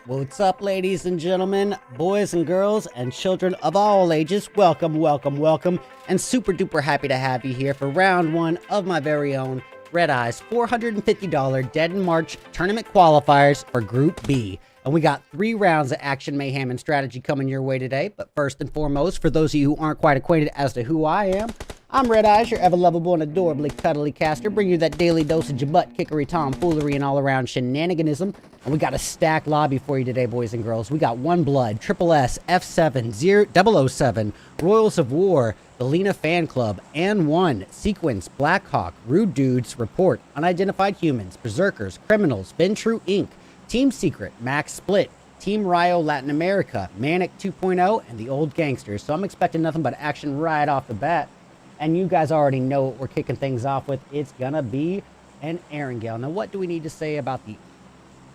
What's up, ladies and gentlemen, boys and girls, and children of all ages? Welcome, welcome, welcome, and super duper happy to have you here for round one of my very own RedEyes $450 Dead in March tournament qualifiers for Group B. And we got 3 rounds of action, mayhem, and strategy coming your way today. But first and foremost, for those of you who aren't quite acquainted as to who I am, I'm RedEyes, your ever-lovable and adorably cuddly caster, bringing you that daily dosage of butt-kickery, tomfoolery, and all-around shenaniganism. And we got a stacked lobby for you today, boys and girls. We got One Blood, Triple S, F7, 007, Royals of War, the Lena Fan Club, and One, Sequence, Blackhawk, Rude Dudes, Report, Unidentified Humans, Berserkers, Criminals, Been True Inc., Team Secret, Max Split, Team Rio Latin America, Manic 2.0, and the Old Gangsters. So I'm expecting nothing but action right off the bat. And you guys already know what we're kicking things off with. It's gonna be an Erangel. Now, what do we need to say about the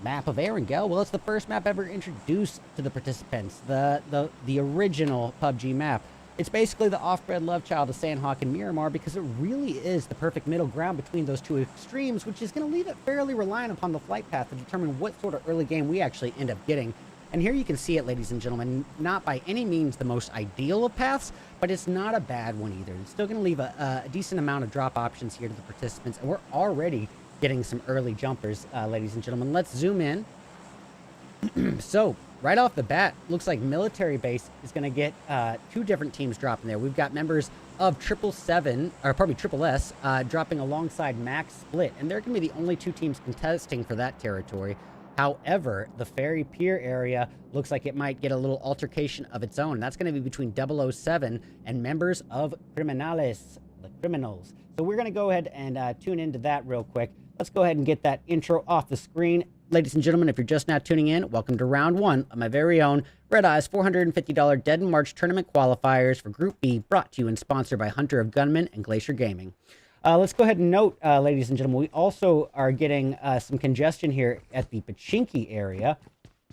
map of Erangel? Well, it's the first map ever introduced to the participants, the original PUBG map. It's basically the off-bred love child of Sandhawk and Miramar because it really is the perfect middle ground between those two extremes, which is going to leave it fairly reliant upon the flight path to determine what sort of early game we actually end up getting. And here you can see it, ladies and gentlemen, not by any means the most ideal of paths, but it's not a bad one either. It's still going to leave a decent amount of drop options here to the participants, and we're already getting some early jumpers, ladies and gentlemen. Let's zoom in. So, right off the bat, looks like Military Base is going to get 2 different teams dropping there. We've got members of Triple S dropping alongside Max Split, and they're going to be the only 2 teams contesting for that territory. However, the Ferry Pier area looks like it might get a little altercation of its own. That's going to be between 007 and members of Criminales, the Criminals. So we're going to go ahead and tune into that real quick. Let's go ahead and get that intro off the screen. Ladies and gentlemen, if you're just now tuning in, welcome to round 1 of my very own RedEyes $450 Dead in March tournament qualifiers for Group B, brought to you and sponsored by Hunter of Gunmen and Glacier Gaming. Let's go ahead and note, ladies and gentlemen, we also are getting some congestion here at the Pachinki area.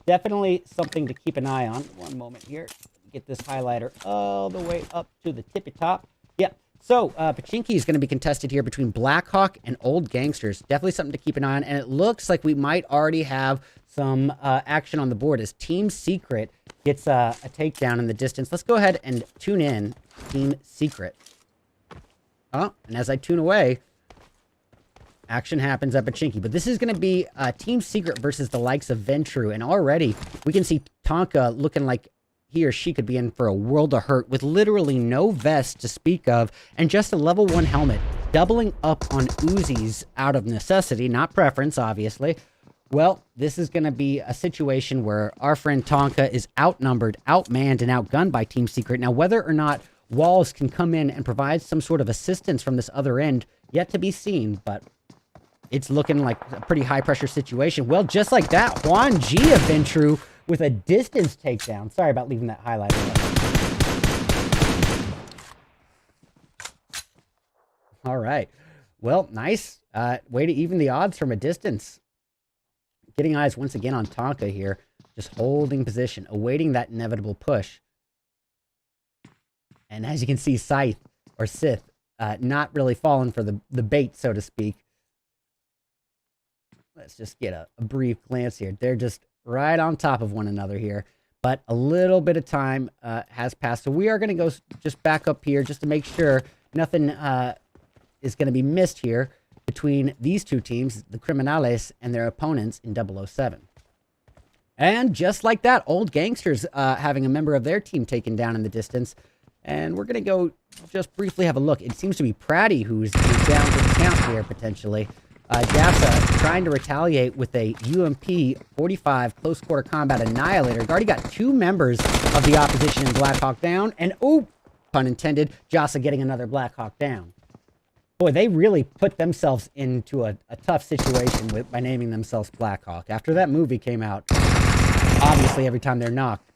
Definitely something to keep an eye on. One moment here. Get this highlighter all the way up to the tippy top. Yep. So, Pachinki is going to be contested here between Blackhawk and Old Gangsters. Definitely something to keep an eye on. And it looks like we might already have some action on the board as Team Secret gets a takedown in the distance. Let's go ahead and tune in Team Secret. Oh, and as I tune away, action happens at Pachinki. But this is going to be Team Secret versus the likes of Ventru. And already, we can see Tonka looking like he or she could be in for a world of hurt with literally no vest to speak of and just a level 1 helmet, doubling up on Uzis out of necessity, not preference, obviously. Well, this is going to be a situation where our friend Tonka is outnumbered, outmanned, and outgunned by Team Secret. Now, whether or not Walls can come in and provide some sort of assistance from this other end, yet to be seen, but it's looking like a pretty high-pressure situation. Well, just like that, Juan G of Ventru with a distance takedown. Sorry about leaving that highlight. All right. Well, nice. Way to even the odds from a distance. Getting eyes once again on Tonka here. Just holding position, awaiting that inevitable push. And as you can see, Scythe, or Sith, not really falling for the bait, so to speak. Let's just get a brief glance here. They're just right on top of one another here. But a little bit of time has passed. So we are going to go just back up here just to make sure nothing is going to be missed here between these 2 teams, the Criminales and their opponents in 007. And just like that, Old Gangsters having a member of their team taken down in the distance. And we're going to go just briefly have a look. It seems to be Pratty who's down to the count here, potentially. Dapsa trying to retaliate with a UMP 45 close quarter combat annihilator. We've already got 2 members of the opposition in Blackhawk down. And, oh, pun intended, Jasa getting another Blackhawk down. Boy, they really put themselves into a tough situation by naming themselves Blackhawk. After that movie came out, obviously every time they're knocked.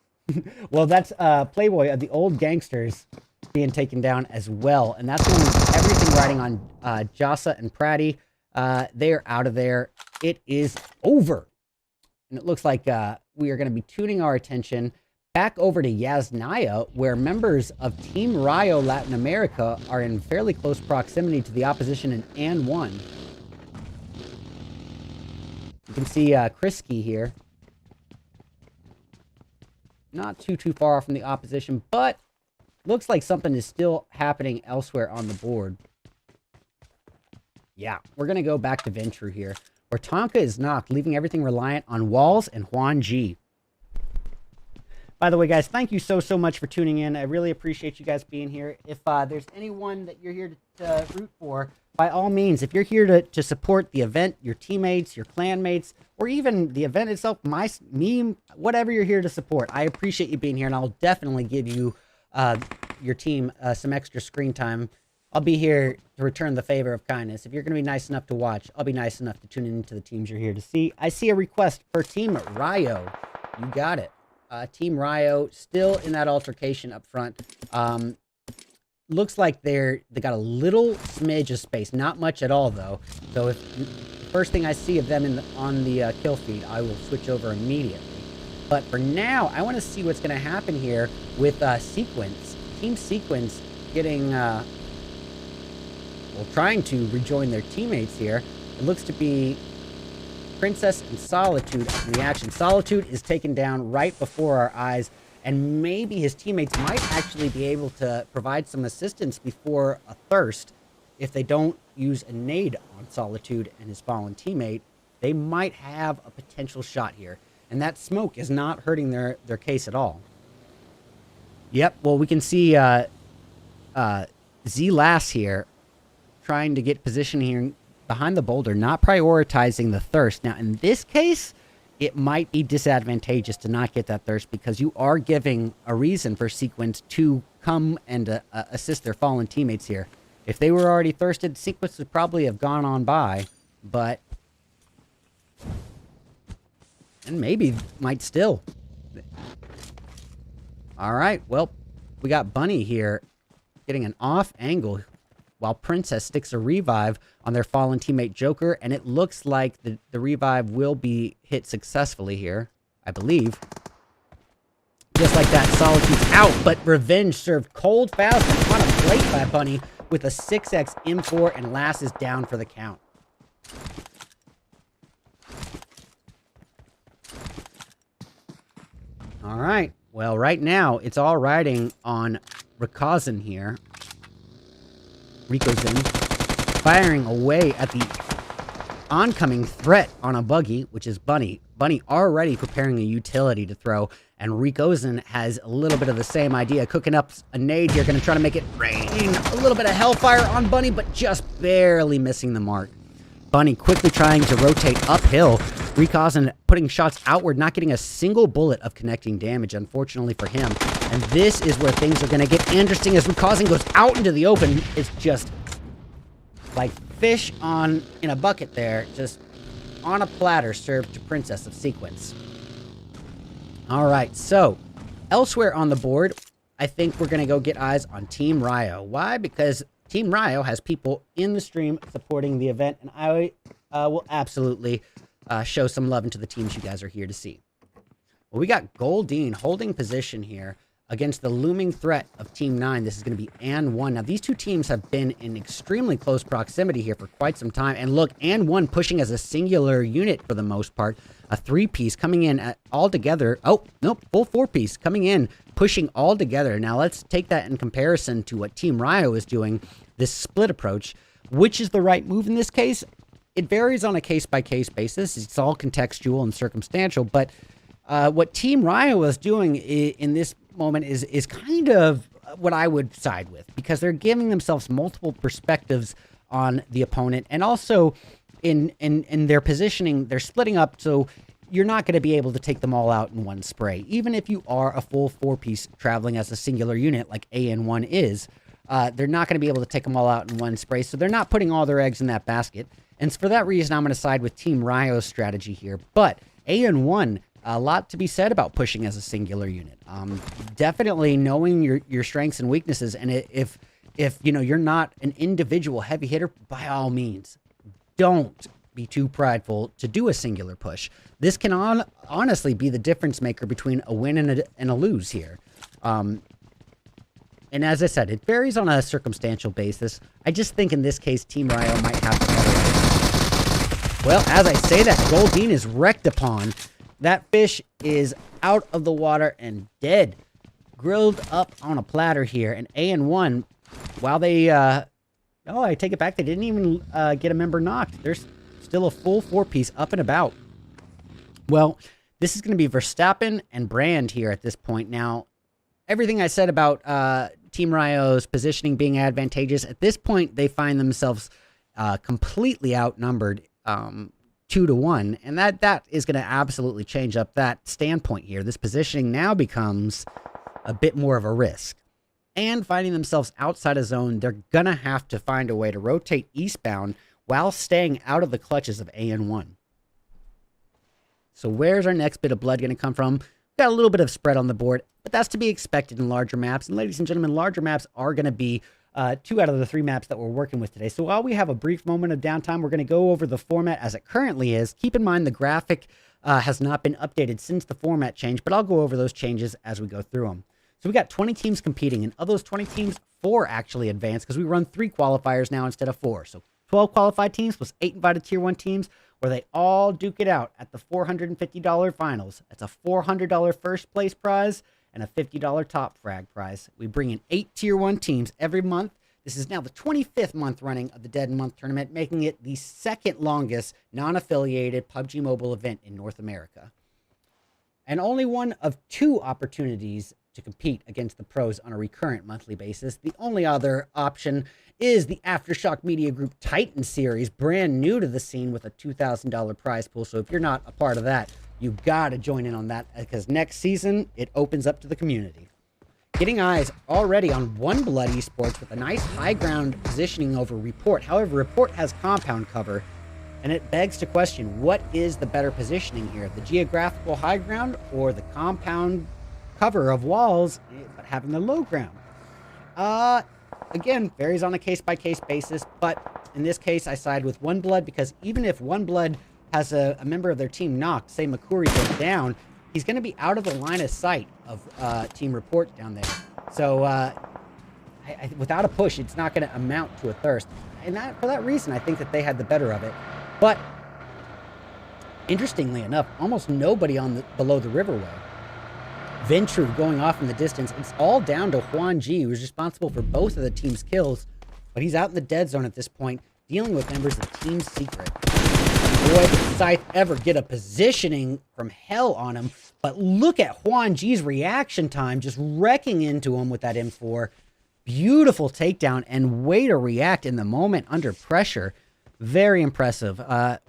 Well, that's Playboy of the Old Gangsters being taken down as well. And that's when everything riding on Jasa and Pratty. They're out of there. It is over. And it looks like we are going to be tuning our attention back over to Yasnaya, where members of Team Rio Latin America are in fairly close proximity to the opposition in An 1. You can see Krisky here not too far off from the opposition, but looks like something is still happening elsewhere on the board. Yeah, we're going to go back to Venture here, where Tonka is knocked, leaving everything reliant on Walls and Juan G. By the way, guys, thank you so much for tuning in. I really appreciate you guys being here. If there's anyone that you're here to root for, by all means, if you're here to support the event, your teammates, your clanmates, or even the event itself, me, whatever you're here to support, I appreciate you being here, and I'll definitely give you your team some extra screen time. I'll be here to return the favor of kindness. If you're going to be nice enough to watch, I'll be nice enough to tune into the teams you're here to see. I see a request for Team Rio. You got it. Team Rio still in that altercation up front. Looks like they got a little smidge of space, not much at all though. So if first thing I see of them on the kill feed, I will switch over immediately. But for now, I want to see what's going to happen here with Sequence. Team Sequence getting trying to rejoin their teammates here. It looks to be Princess and Solitude in the action. Solitude is taken down right before our eyes, and maybe his teammates might actually be able to provide some assistance before a Thirst. If they don't use a nade on Solitude and his fallen teammate, they might have a potential shot here. And that smoke is not hurting their case at all. Yep, well, we can see Z-Lass here trying to get position here behind the boulder, not prioritizing the Thirst. Now, in this case, it might be disadvantageous to not get that Thirst because you are giving a reason for Sequence to come and assist their fallen teammates here. If they were already thirsted, Sequence would probably have gone on by, but... and maybe might still. All right, well, we got Bunny here getting an off angle while Princess sticks a revive on their fallen teammate Joker, and it looks like the revive will be hit successfully here, I believe. Just like that, Solitude's out, but Revenge served cold fast and on a plate by Bunny with a 6x M4, and Lass is down for the count. All right, well, right now, it's all riding on Rikozin here. Rikozin firing away at the oncoming threat on a buggy, which is Bunny. Bunny already preparing a utility to throw, and Rikozin has a little bit of the same idea, cooking up a nade here, going to try to make it rain a little bit of hellfire on Bunny, but just barely missing the mark. Bunny quickly trying to rotate uphill. Rikozin putting shots outward, not getting a single bullet of connecting damage, unfortunately for him. And this is where things are going to get interesting as Rikozin goes out into the open. It's just like fish in a bucket there, just on a platter served to Princess of Sequence. All right, so elsewhere on the board, I think we're going to go get eyes on Team Rio. Why? Because Team Rio has people in the stream supporting the event, and I will absolutely show some love into the teams you guys are here to see. Well, we got Goldine holding position here against the looming threat of Team 9. This is going to be AN1. Now, these two teams have been in extremely close proximity here for quite some time. And look, AN1 pushing as a singular unit for the most part. A 3-piece coming in all together. Oh, nope, full 4-piece coming in, pushing all together. Now, let's take that in comparison to what Team Rio is doing, this split approach. Which is the right move in this case? It varies on a case-by-case basis. It's all contextual and circumstantial. But what Team Rio is doing in this moment is kind of what I would side with, because they're giving themselves multiple perspectives on the opponent, and also in their positioning, they're splitting up, so you're not going to be able to take them all out in one spray. Even if you are a full 4-piece traveling as a singular unit like AN1 is, they're not going to be able to take them all out in one spray, so they're not putting all their eggs in that basket. And for that reason, I'm going to side with Team Rio's strategy here. But AN1, a lot to be said about pushing as a singular unit. Definitely knowing your strengths and weaknesses, and if you know you're not an individual heavy hitter, by all means, don't be too prideful to do a singular push. This can honestly be the difference maker between a win and a lose here. And as I said, it varies on a circumstantial basis. I just think in this case, Team Rio might have the better edge. Well, as I say that, Goldine is wrecked upon. that fish is out of the water and dead. Grilled up on a platter here. And AN1, while they, oh, I take it back. They didn't even get a member knocked. There's still a full 4-piece up and about. Well, this is going to be Verstappen and Brand here at this point. Now, everything I said about Team Ryo's positioning being advantageous, at this point, they find themselves completely outnumbered 2-1. And that is going to absolutely change up that standpoint here. This positioning now becomes a bit more of a risk. And finding themselves outside of zone, they're going to have to find a way to rotate eastbound while staying out of the clutches of AN1. So where's our next bit of blood going to come from? We've got a little bit of spread on the board, but that's to be expected in larger maps. And ladies and gentlemen, larger maps are going to be 2 out of the 3 maps that we're working with today. So while we have a brief moment of downtime, we're going to go over the format as it currently is. Keep in mind the graphic has not been updated since the format change, but I'll go over those changes as we go through them. So we got 20 teams competing, and of those 20 teams, 4 actually advanced because we run 3 qualifiers now instead of 4. So 12 qualified teams plus 8 invited Tier 1 teams, where they all duke it out at the $450 finals. That's a $400 first place prize and a $50 top frag prize. We bring in 8 Tier 1 teams every month. This is now the 25th month running of the Dead in Month tournament, making it the second longest non-affiliated PUBG Mobile event in North America. And only one of 2 opportunities to compete against the pros on a recurrent monthly basis. The only other option is the Aftershock Media Group Titan Series, brand new to the scene with a $2,000 prize pool. So if you're not a part of that, you've got to join in on that because next season, it opens up to the community. Getting eyes already on One Blood Esports with a nice high ground positioning over Report. However, Report has compound cover, and it begs to question, what is the better positioning here? The geographical high ground or the compound cover of walls, but having the low ground? Again, varies on a case-by-case basis, but in this case, I side with One Blood because even if One Blood has a member of their team knocked, say McCurry goes down, he's going to be out of the line of sight of Team Report down there. So without a push, it's not going to amount to a thirst. And for that reason, I think that they had the better of it. But interestingly enough, almost nobody on below the Riverway. Ventru going off in the distance. It's all down to Juan G, who's responsible for both of the team's kills, but he's out in the dead zone at this point, dealing with members of Team Secret. Boy, did Scythe ever get a positioning from hell on him, but look at Juan G's reaction time, just wrecking into him with that M4. Beautiful takedown and way to react in the moment under pressure. Very impressive.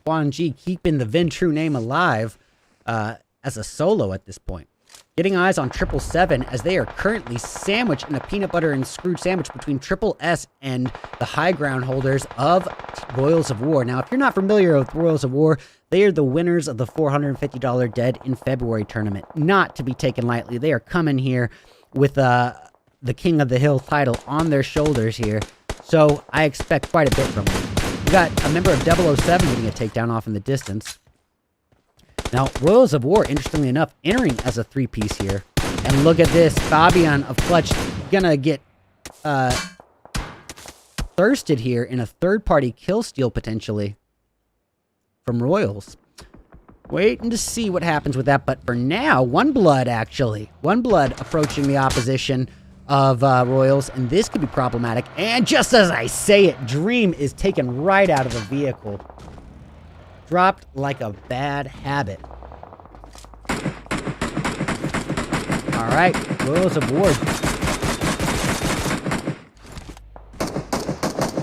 Juan G keeping the Ventru name alive as a solo at this point. Getting eyes on 777 as they are currently sandwiched in a peanut butter and screwed sandwich between Triple S and the high ground holders of Royals of War. Now, if you're not familiar with Royals of War, they are the winners of the $450 Dead in February tournament. Not to be taken lightly. They are coming here with the King of the Hill title on their shoulders here. So I expect quite a bit from them. We got a member of 007 getting a takedown off in the distance. Now, Royals of War, interestingly enough, entering as a 3-piece here. And look at this. Fabian of Clutch gonna get thirsted here in a third-party kill steal, potentially, from Royals. Waiting to see what happens with that. But for now, One Blood, actually. One Blood approaching the opposition of Royals. And this could be problematic. And just as I say it, Dream is taken right out of the vehicle. Dropped like a bad habit. All right, Royals of War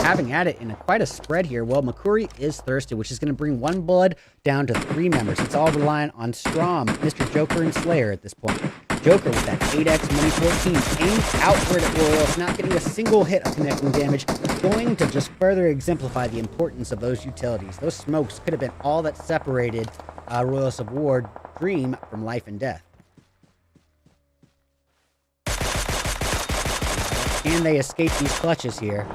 having at it in quite a spread here. Well, McCurry is thirsty, which is going to bring One Blood down to 3 members. It's all reliant on Strom, Mr. Joker, and Slayer at this point. Joker with that 8x Mini 14 aims outward at Royals, not getting a single hit of connecting damage, going to just further exemplify the importance of those utilities. Those smokes could have been all that separated Royals of War Dream from life and death. Can they escape these clutches here?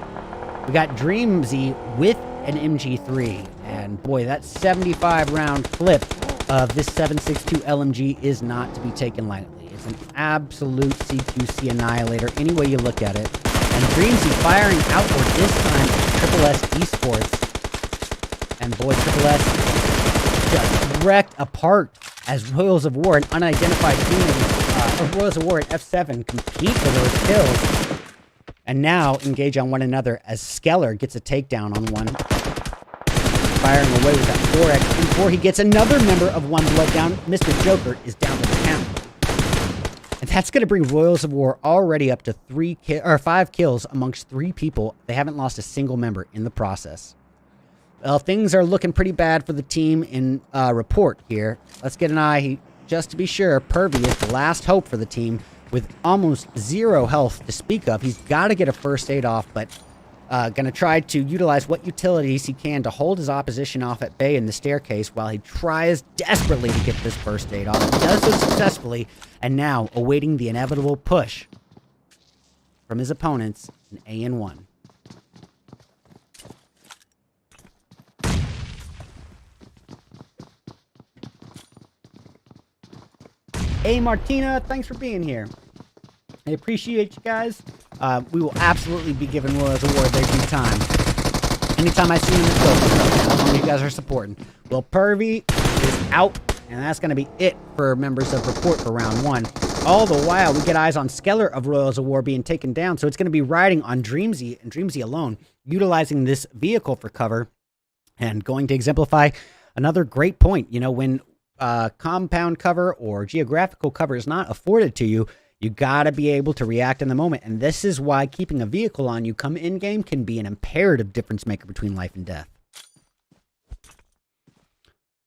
We got Dreamzy with an MG3, and boy, that 75-round clip of this 7.62 LMG is not to be taken lightly. It's an absolute CQC annihilator, any way you look at it. And Dreamzy firing outward this time at Triple S Esports. And boy, Triple S just wrecked apart as Royals of War and unidentified humans, or Royals of War at F7 compete for those kills. And now engage on one another as Skeller gets a takedown on one. Firing away with that 4x before he gets another member of One Blood down. Mr. Joker is down to the count. And that's going to bring Royals of War already up to 5 kills amongst 3 people. They haven't lost a single member in the process. Well, things are looking pretty bad for the team in report here. Let's get an eye just to be sure. Pervy is the last hope for the team with almost 0 health to speak of. He's got to get a first aid off, but going to try to utilize what utilities he can to hold his opposition off at bay in the staircase while he tries desperately to get this first aid off. He does so successfully, and now awaiting the inevitable push from his opponents in AN1. Hey Martina, thanks for being here. I appreciate you guys. We will absolutely be giving Royals of War their due time. Anytime I see them, it's go. As long as you guys are supporting. Well, Pervy is out, and that's going to be it for members of report for round 1. All the while, we get eyes on Skeller of Royals of War being taken down, so it's going to be riding on Dreamsy and Dreamsy alone, utilizing this vehicle for cover, and going to exemplify another great point. You know, when compound cover or geographical cover is not afforded to you, you gotta be able to react in the moment, and this is why keeping a vehicle on you come in-game can be an imperative difference maker between life and death.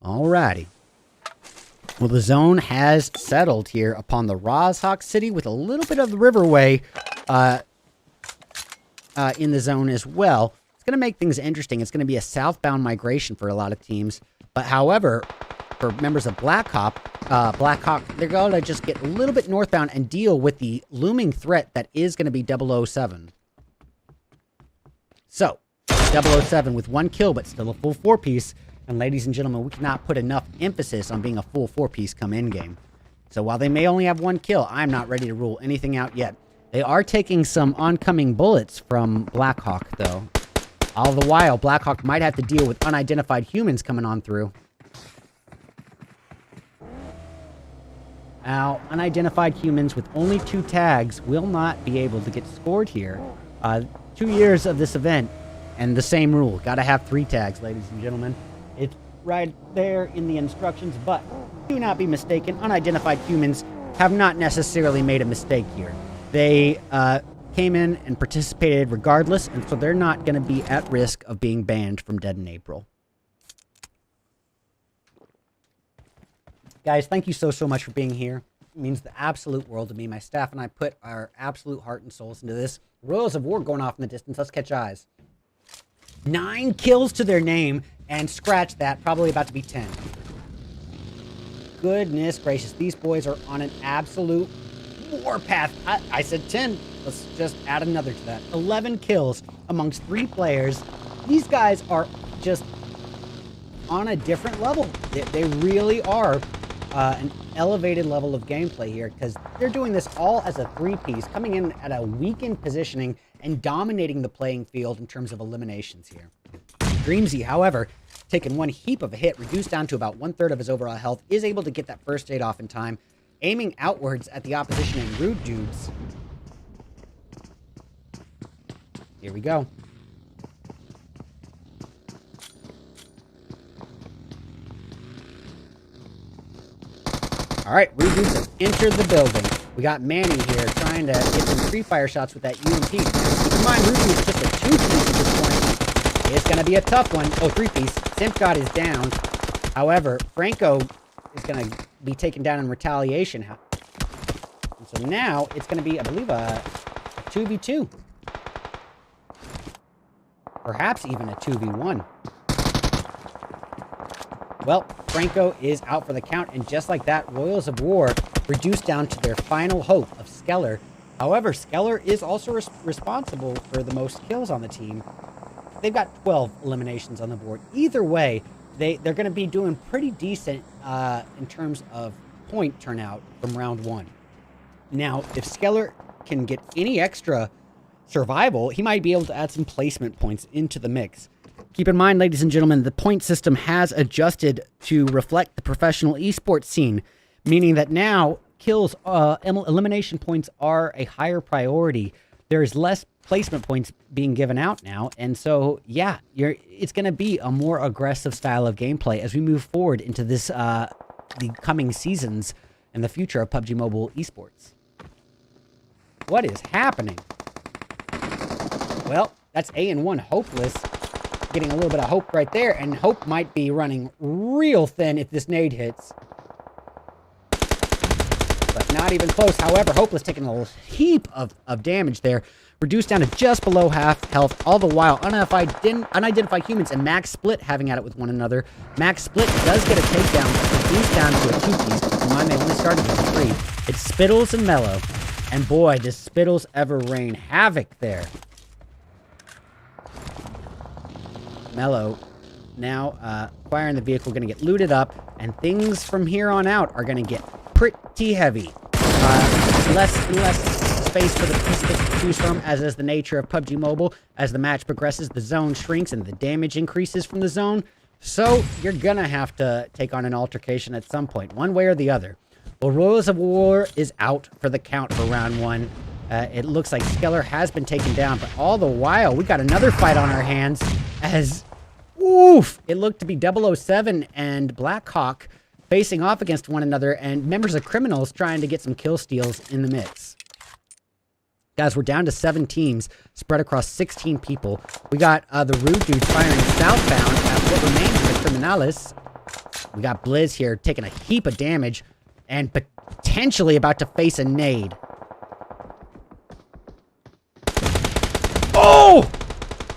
Alrighty. Well, the zone has settled here upon the Rozhawk City with a little bit of the Riverway in the zone as well. It's going to make things interesting. It's going to be a southbound migration for a lot of teams, but however, for members of Blackhawk, they're going to just get a little bit northbound and deal with the looming threat that is going to be 007. So, 007 with 1 kill, but still a full 4-piece. And ladies and gentlemen, we cannot put enough emphasis on being a full 4-piece come in-game. So while they may only have 1 kill, I'm not ready to rule anything out yet. They are taking some oncoming bullets from Blackhawk, though. All the while, Blackhawk might have to deal with unidentified humans coming on through. Now, unidentified humans with only 2 tags will not be able to get scored here. 2 years of this event, and the same rule. Gotta have 3 tags, ladies and gentlemen. It's right there in the instructions, but do not be mistaken. Unidentified humans have not necessarily made a mistake here. They came in and participated regardless, and so they're not going to be at risk of being banned from Dead in April. Guys, thank you so much for being here. It means the absolute world to me. My staff and I put our absolute heart and souls into this. Royals of War going off in the distance. Let's catch eyes. 9 kills to their name, and scratch that, probably about to be 10. Goodness gracious, these boys are on an absolute warpath. I said 10. Let's just add another to that. 11 kills amongst 3 players. These guys are just on a different level. They really are an elevated level of gameplay here, because they're doing this all as a 3-piece, coming in at a weakened positioning and dominating the playing field in terms of eliminations here. Dreamsy, however, taking one heap of a hit, reduced down to about 1/3 of his overall health, is able to get that first aid off in time, aiming outwards at the opposition and rude dudes. Here we go. All right, rude dudes have entered the building. We got Manny here trying to get some free fire shots with that UMP. Keep in mind, rude dude's just a 2-piece at this point. It's going to be a tough one. Oh, 3-piece. Simp God is down. However, Franco is going to be taken down in retaliation. And so now it's going to be, I believe, a 2v2. Perhaps even a 2v1. Well, Franco is out for the count, and just like that, Royals of War reduced down to their final hope of Skeller. However, Skeller is also responsible for the most kills on the team. They've got 12 eliminations on the board. Either way, they're going to be doing pretty decent in terms of point turnout from round 1. Now, if Skeller can get any extra survival, he might be able to add some placement points into the mix. Keep in mind, ladies and gentlemen, the point system has adjusted to reflect the professional esports scene, meaning that now kills, elimination points are a higher priority. There's less placement points being given out now, and so yeah, it's going to be a more aggressive style of gameplay as we move forward into this the coming seasons and the future of PUBG Mobile esports. What is happening? Well, that's A&1 Hopeless getting a little bit of hope right there, and hope might be running real thin if this nade hits. But not even close. However, Hopeless taking a heap of damage there. Reduced down to just below half health, all the while unidentified humans and Max Split having at it with one another. Max Split does get a takedown, reduced down to a 2-piece. Keep in mind, they only started with 3. It's Spittles and Mellow. And boy, does Spittles ever rain havoc there. Mellow now acquiring the vehicle, going to get looted up, and things from here on out are going to get pretty heavy. Less and less space for the participants to choose from, as is the nature of PUBG Mobile. As the match progresses, the zone shrinks and the damage increases from the zone. So you're going to have to take on an altercation at some point, one way or the other. Well, Royals of War is out for the count for round 1. It looks like Skeller has been taken down, but all the while, we got another fight on our hands as, oof, it looked to be 007 and Blackhawk facing off against one another, and members of Criminals trying to get some kill steals in the mix. Guys, we're down to 7 teams spread across 16 people. We got the Rude Dudes firing southbound at what remains of the Criminales. We got Blizz here taking a heap of damage and potentially about to face a nade. Oh!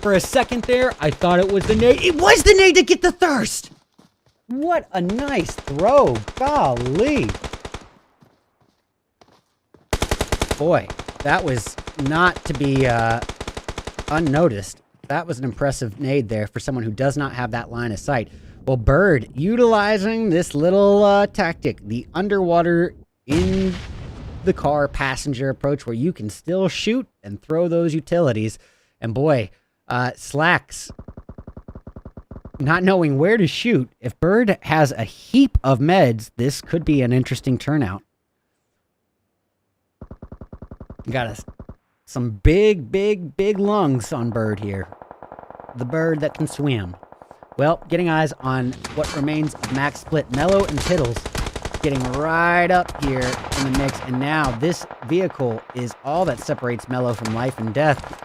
For a second there, I thought it was the nade. It was the nade to get the thirst! What a nice throw. Golly. Boy, that was not to be unnoticed. That was an impressive nade there for someone who does not have that line of sight. Well, Bird, utilizing this little tactic, the underwater in the car passenger approach, where you can still shoot and throw those utilities. And boy, Slacks not knowing where to shoot. If Bird has a heap of meds, this could be an interesting turnout. Got some big lungs on Bird here. The bird that can swim. Well, getting eyes on what remains of Max Split, Mellow, and Piddles getting right up here in the mix. And now this vehicle is all that separates Mellow from life and death.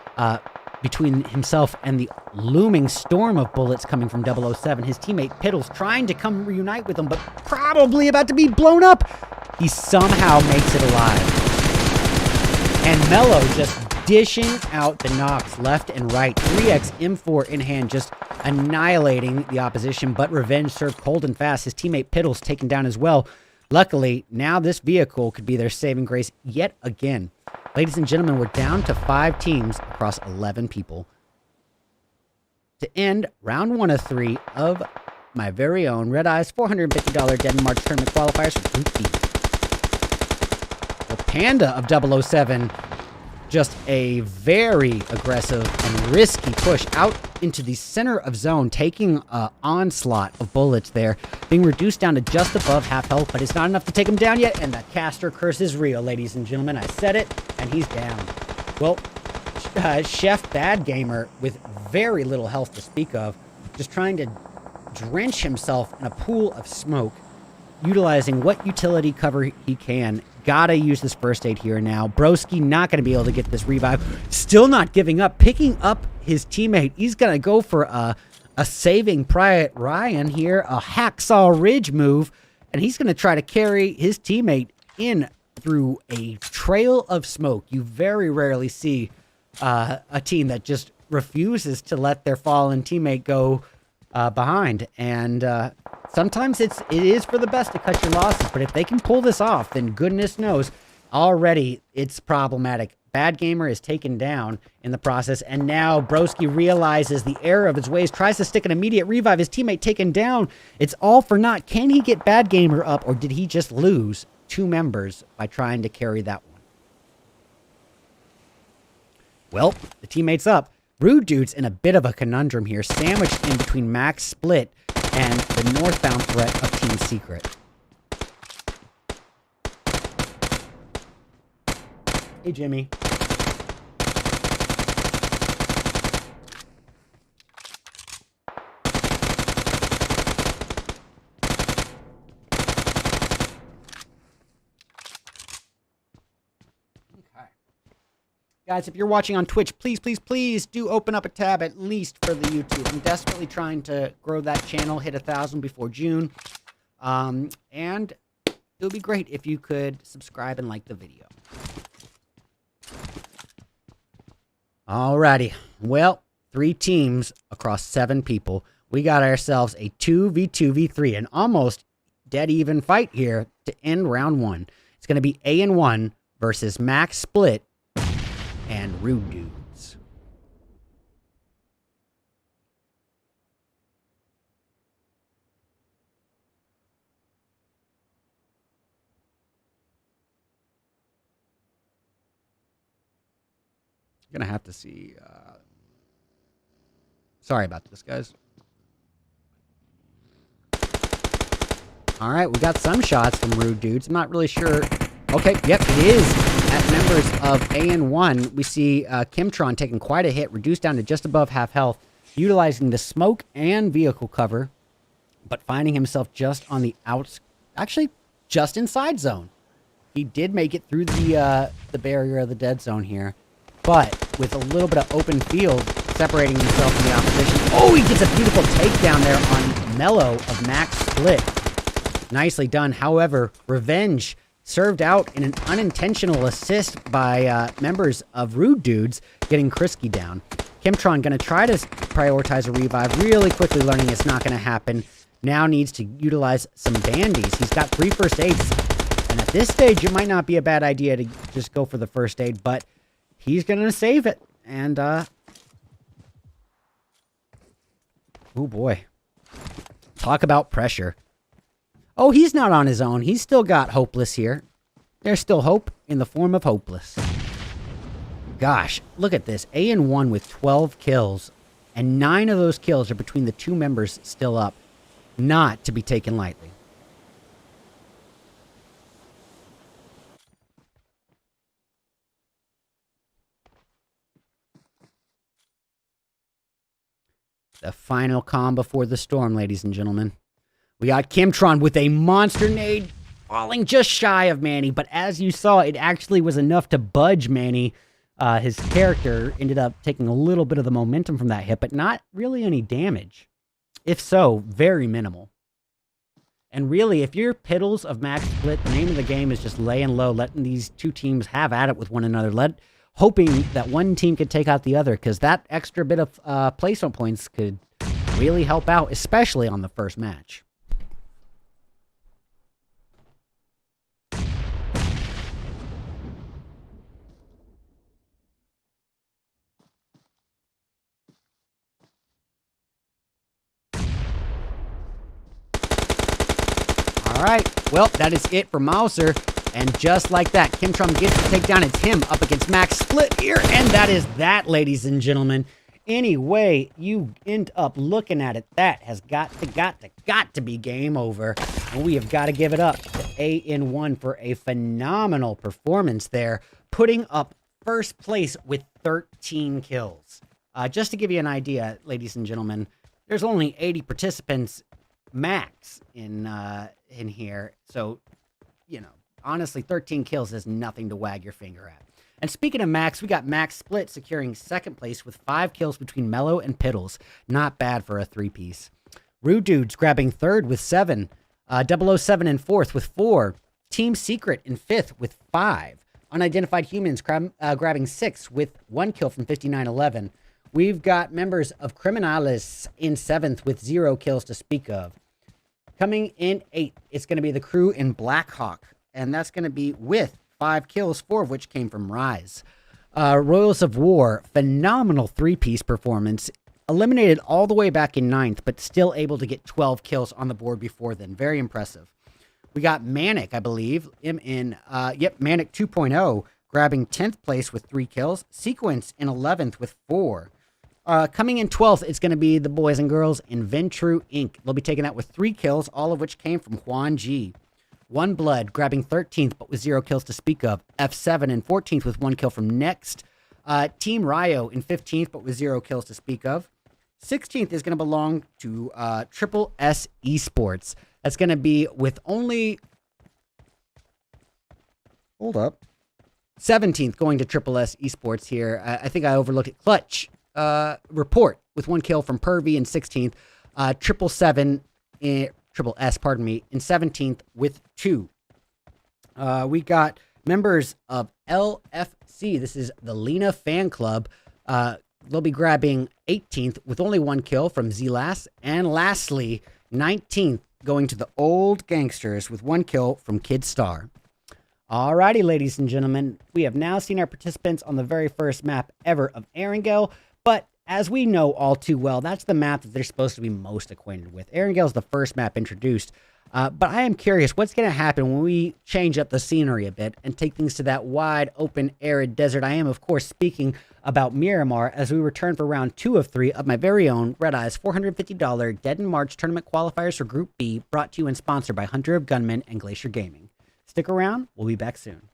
Between himself and the looming storm of bullets coming from 007. His teammate Piddles trying to come reunite with him, but probably about to be blown up. He somehow makes it alive. And Mellow just dishing out the knocks left and right. 3x M4 in hand, just annihilating the opposition, but revenge served cold and fast. His teammate Piddles taken down as well. Luckily, now this vehicle could be their saving grace yet again. Ladies and gentlemen, we're down to 5 teams across 11 people. To end round 1 of 3 of my very own RedEyes $450 Dead in March tournament qualifiers for Group B. The Panda of 007, just a very aggressive and risky push out into the center of zone, taking an onslaught of bullets there, being reduced down to just above half health, but it's not enough to take him down yet, and the caster curse is real, ladies and gentlemen. I said it, and he's down. Well, Chef Bad Gamer, with very little health to speak of, just trying to drench himself in a pool of smoke, utilizing what utility cover he can. Gotta use this first aid here now. Broski not gonna be able to get this revive. Still not giving up. Picking up his teammate. He's gonna go for a saving Private Ryan here. A Hacksaw Ridge move. And he's gonna try to carry his teammate in through a trail of smoke. You very rarely see a team that just refuses to let their fallen teammate go behind. And sometimes it is for the best to cut your losses, but if they can pull this off, then goodness knows, already it's problematic. Bad Gamer is taken down in the process, and now Broski realizes the error of his ways, tries to stick an immediate revive. His teammate taken down. It's all for naught. Can he get Bad Gamer up, or did he just lose 2 members by trying to carry that one? Well, the teammate's up. Rude Dude's in a bit of a conundrum here, sandwiched in between Max Split and the northbound threat of Team Secret. Hey, Jimmy. Guys, if you're watching on Twitch, please, please, please do open up a tab at least for the YouTube. I'm desperately trying to grow that channel, hit 1,000 before June. And it would be great if you could subscribe and like the video. Alrighty. Well, 3 teams across 7 people. We got ourselves a 2v2v3, an almost dead even fight here to end round 1. It's going to be A&1 versus Max Split and Rude Dudes. Gonna have to see. Sorry about this, guys. All right, we got some shots from Rude Dudes. I'm not really sure. Okay, yep, it is. At members of AN1, we see Kimtron taking quite a hit, reduced down to just above half health, utilizing the smoke and vehicle cover, but finding himself just on the outs, actually just inside zone. He did make it through the barrier of the dead zone here, but with a little bit of open field separating himself from the opposition. Oh, he gets a beautiful takedown there on Mello of Max Split. Nicely done. However, Revenge served out in an unintentional assist by members of Rude Dudes, getting Krisky down. Kimtron going to try to prioritize a revive, really quickly learning it's not going to happen. Now needs to utilize some bandies. He's got 3 first aids. And at this stage, it might not be a bad idea to just go for the first aid, but he's going to save it. And, oh boy. Talk about pressure. Oh, he's not on his own. He's still got Hopeless here. There's still hope in the form of Hopeless. Gosh, look at this. A&1 with 12 kills, and 9 of those kills are between the 2 members still up. Not to be taken lightly. The final calm before the storm, ladies and gentlemen. We got Kimtron with a monster nade falling just shy of Manny, but as you saw, it actually was enough to budge Manny. His character ended up taking a little bit of the momentum from that hit, but not really any damage. If so, very minimal. And really, if you're Piddles of Max Split, the name of the game is just laying low, letting these 2 teams have at it with one another, hoping that one team could take out the other, because that extra bit of placement points could really help out, especially on the first match. All right, well, that is it for Mouser. And just like that, Kimtron gets the takedown. It's him up against Max Split here. And that is that, ladies and gentlemen. Anyway, you end up looking at it. That has got to be game over. And we have got to give it up to A&1 for a phenomenal performance there, putting up first place with 13 kills. Just to give you an idea, ladies and gentlemen, there's only 80 participants max in here. So, you know, honestly, 13 kills is nothing to wag your finger at. And speaking of Max, we got Max Split securing 2nd place with 5 kills between Mello and Piddles. Not bad for a 3-piece. Rude Dudes grabbing 3rd with 7. 007 in 4th with 4. Team Secret in 5th with 5. Unidentified Humans grabbing 6 with 1 kill from 5911. We've got members of Criminalis in 7th with 0 kills to speak of. Coming in 8th, it's going to be the crew in Blackhawk. And that's going to be with 5 kills, 4 of which came from Rise. Royals of War, phenomenal 3-piece performance. Eliminated all the way back in 9th, but still able to get 12 kills on the board before then. Very impressive. We got Manic, I believe, Manic 2.0, grabbing 10th place with 3 kills. Sequence in 11th with 4. Coming in 12th, it's going to be the boys and girls in Ventrue Inc. They'll be taking out with 3 kills, all of which came from Juan G. One Blood grabbing 13th, but with 0 kills to speak of. F7 in 14th with 1 kill from Next. Team Ryo in 15th, but with 0 kills to speak of. 16th is going to belong to Triple S Esports. That's going to be with only... Hold up. 17th going to Triple S Esports here. I think I overlooked it. Clutch Report with 1 kill from Pervy in 16th. Triple S, pardon me, in 17th with 2. We got members of LFC. This is the Lena Fan Club. They'll be grabbing 18th with only 1 kill from Zlas. And lastly, 19th going to the Old Gangsters with 1 kill from Kid Star. Alrighty, ladies and gentlemen, we have now seen our participants on the very first map ever of Erangel, but as we know all too well, that's the map that they're supposed to be most acquainted with. Erangel is the first map introduced, but I am curious what's going to happen when we change up the scenery a bit and take things to that wide, open, arid desert. I am, of course, speaking about Miramar as we return for round 2 of 3 of my very own Redeyes $450 Dead in March tournament qualifiers for Group B, brought to you and sponsored by Hunter of Gunmen and Glacier Gaming. Stick around, we'll be back soon.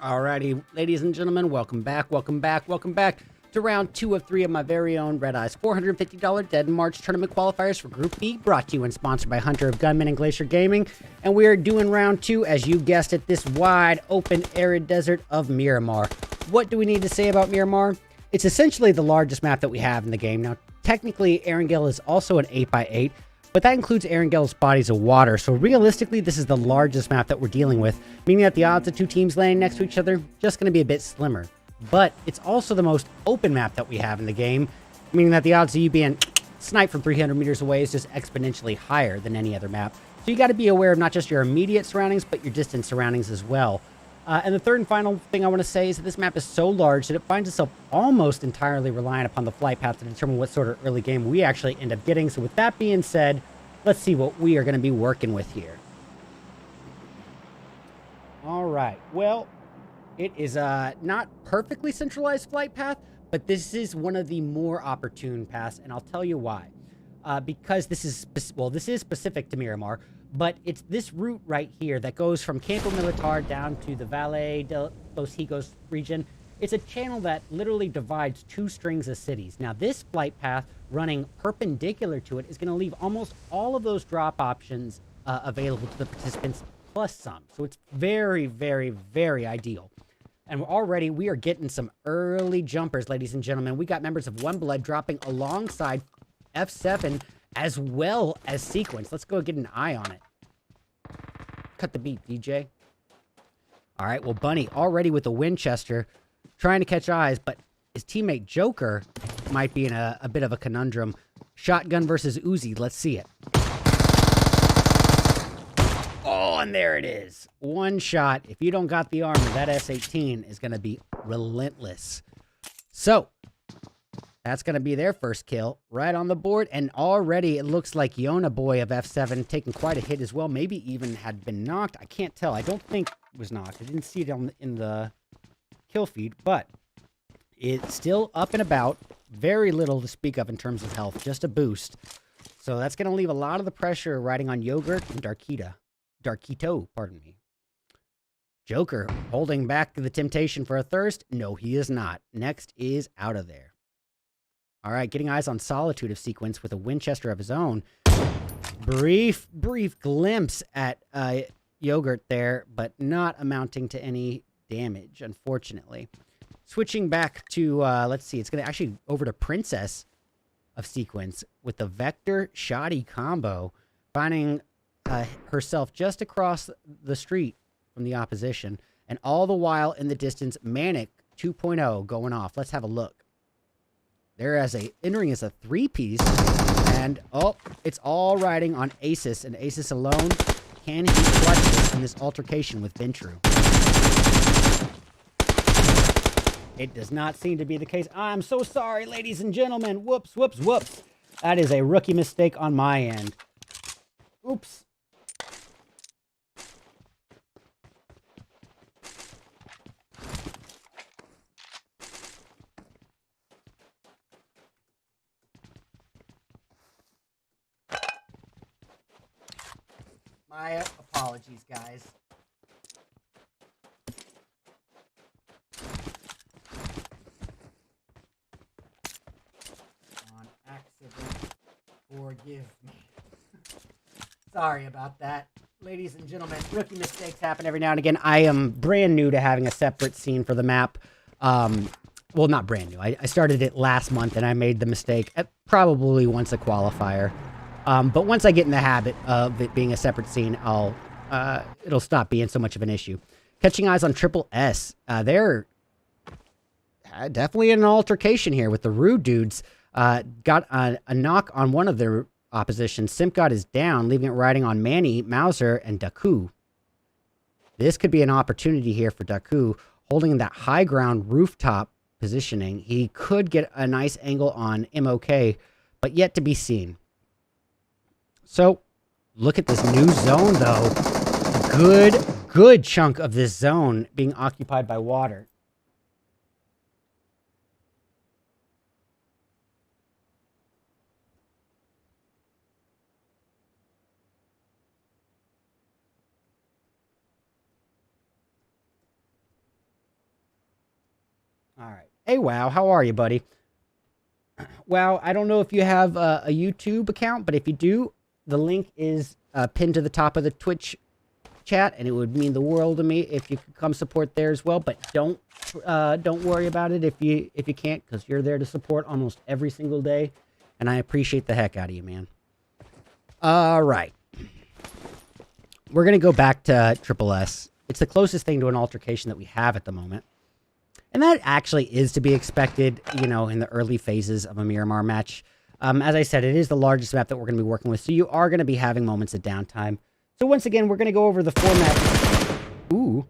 Alrighty, ladies and gentlemen, welcome back to round 2 of 3 of my very own Redeyes $450 Dead in March tournament qualifiers for Group B, brought to you and sponsored by Hunter of Gunmen and Glacier Gaming. And we are doing round 2, as you guessed it, this wide, open, arid desert of Miramar. What do we need to say about Miramar? It's essentially the largest map that we have in the game. Now, technically, Erangel is also an 8x8, but that includes Erangel's bodies of water, so realistically, this is the largest map that we're dealing with, meaning that the odds of two teams landing next to each other just going to be a bit slimmer. But it's also the most open map that we have in the game, meaning that the odds of you being sniped from 300 meters away is just exponentially higher than any other map. So you got to be aware of not just your immediate surroundings, but your distant surroundings as well. And the third and final thing I want to say is that this map is so large that it finds itself almost entirely reliant upon the flight path to determine what sort of early game we actually end up getting. So with that being said, let's see what we are going to be working with here. All right. Well, it is not perfectly centralized flight path, but this is one of the more opportune paths, and I'll tell you why. Because this is specific to Miramar, but it's this route right here that goes from Campo Militar down to the Valle de los Higos region. It's a channel that literally divides two strings of cities. Now, this flight path running perpendicular to it is going to leave almost all of those drop options available to the participants, plus some. So it's very, very, very ideal. And already we are getting some early jumpers, ladies and gentlemen. We got members of One Blood dropping alongside F7 as well as Sequence. Let's go get an eye on it. Cut the beat, DJ. All right, well, Bunny already with the Winchester trying to catch eyes, but his teammate Joker might be in a bit of a conundrum. Shotgun versus Uzi. Let's see it. Oh, and there it is. One shot. If you don't got the armor, that S18 is going to be relentless. So, that's going to be their first kill right on the board. And already it looks like Yona Boy of F7 taking quite a hit as well. Maybe even had been knocked. I can't tell. I don't think it was knocked. I didn't see it in the kill feed, but it's still up and about. Very little to speak of in terms of health. Just a boost. So that's going to leave a lot of the pressure riding on Yogurt and Darkito, pardon me. Joker holding back the temptation for a thirst. No, he is not. Next is Out of There. All right, getting eyes on Solitude of Sequence with a Winchester of his own. Brief glimpse at Yogurt there, but not amounting to any damage, unfortunately. Switching back to, let's see, it's going to actually over to Princess of Sequence with the Vector Shoddy combo, finding herself just across the street from the opposition, and all the while in the distance, Manic 2.0 going off. Let's have a look. There as entering as a 3-piece, and oh, it's all riding on Asus, and Asus alone. Can he clutch this in this altercation with Ventru? It does not seem to be the case. I'm so sorry, ladies and gentlemen. Whoops. That is a rookie mistake on my end. Oops. My apologies, guys. On accident, forgive me. Sorry about that. Ladies and gentlemen, rookie mistakes happen every now and again. I am brand new to having a separate scene for the map. Well, not brand new. I started it last month, and I made the mistake at probably once a qualifier. But once I get in the habit of it being a separate scene, it'll stop being so much of an issue. Catching eyes on Triple S. They're definitely in an altercation here with the Rude dudes. Got a knock on one of their opposition. Simpgod is down, leaving it riding on Manny, Mauser, and Daku. This could be an opportunity here for Daku, holding that high ground rooftop positioning. He could get a nice angle on MOK, but yet to be seen. So, look at this new zone, though. Good chunk of this zone being occupied by water. All right. Hey, Wow, how are you, buddy? Wow, I don't know if you have a YouTube account, but if you do, the link is pinned to the top of the Twitch chat, and it would mean the world to me if you could come support there as well. But don't worry about it if you can't, because you're there to support almost every single day, and I appreciate the heck out of you, man. All right, we're gonna go back to Triple S. It's the closest thing to an altercation that we have at the moment. And that actually is to be expected, you know, in the early phases of a Miramar match. As I said, it is the largest map that we're going to be working with, so you are going to be having moments of downtime. So once again, we're going to go over the format. Ooh.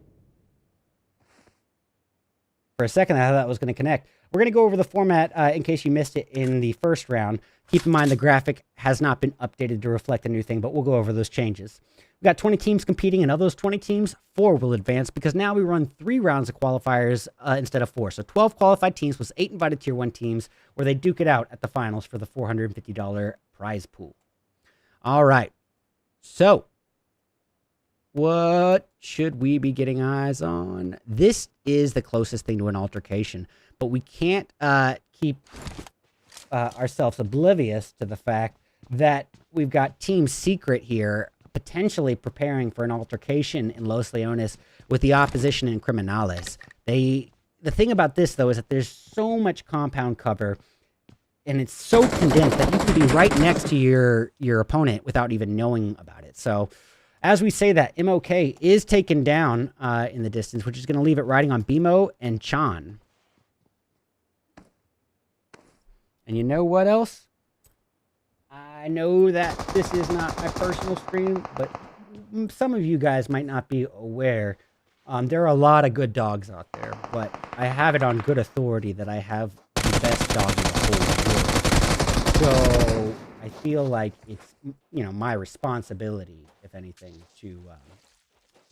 For a second, I thought that was going to connect. We're going to go over the format in case you missed it in the first round. Keep in mind the graphic has not been updated to reflect the new thing, but we'll go over those changes. We've got 20 teams competing, and of those 20 teams, 4 will advance because now we run 3 rounds of qualifiers instead of 4. So 12 qualified teams plus 8 invited Tier 1 teams where they duke it out at the finals for the $450 prize pool. All right. So what should we be getting eyes on? This is the closest thing to an altercation, but we can't keep ourselves oblivious to the fact that we've got Team Secret here potentially preparing for an altercation in Los Leones with the opposition in Criminales. The thing about this, though, is that there's so much compound cover, and it's so condensed that you can be right next to your opponent without even knowing about it. So, as we say that, MOK is taken down in the distance, which is going to leave it riding on BMO and Chan. And you know what else? I know that this is not my personal stream, but some of you guys might not be aware. There are a lot of good dogs out there, but I have it on good authority that I have the best dog in the whole world. So I feel like it's, you know, my responsibility, if anything, to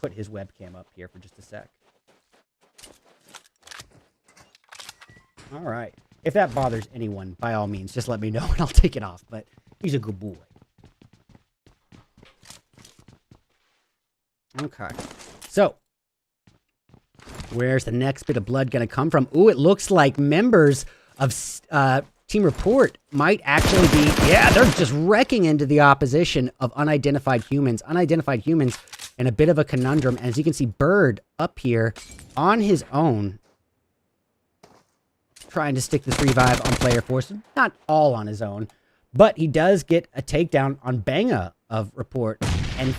put his webcam up here for just a sec. All right. If that bothers anyone, by all means, just let me know and I'll take it off. But he's a good boy. Okay. So, where's the next bit of blood going to come from? Ooh, it looks like members of Team Report might actually be... Yeah, they're just wrecking into the opposition of unidentified humans. Unidentified humans in a bit of a conundrum. As you can see, Bird up here on his own, trying to stick this revive on player 4. So not all on his own, but he does get a takedown on Banga of Report, and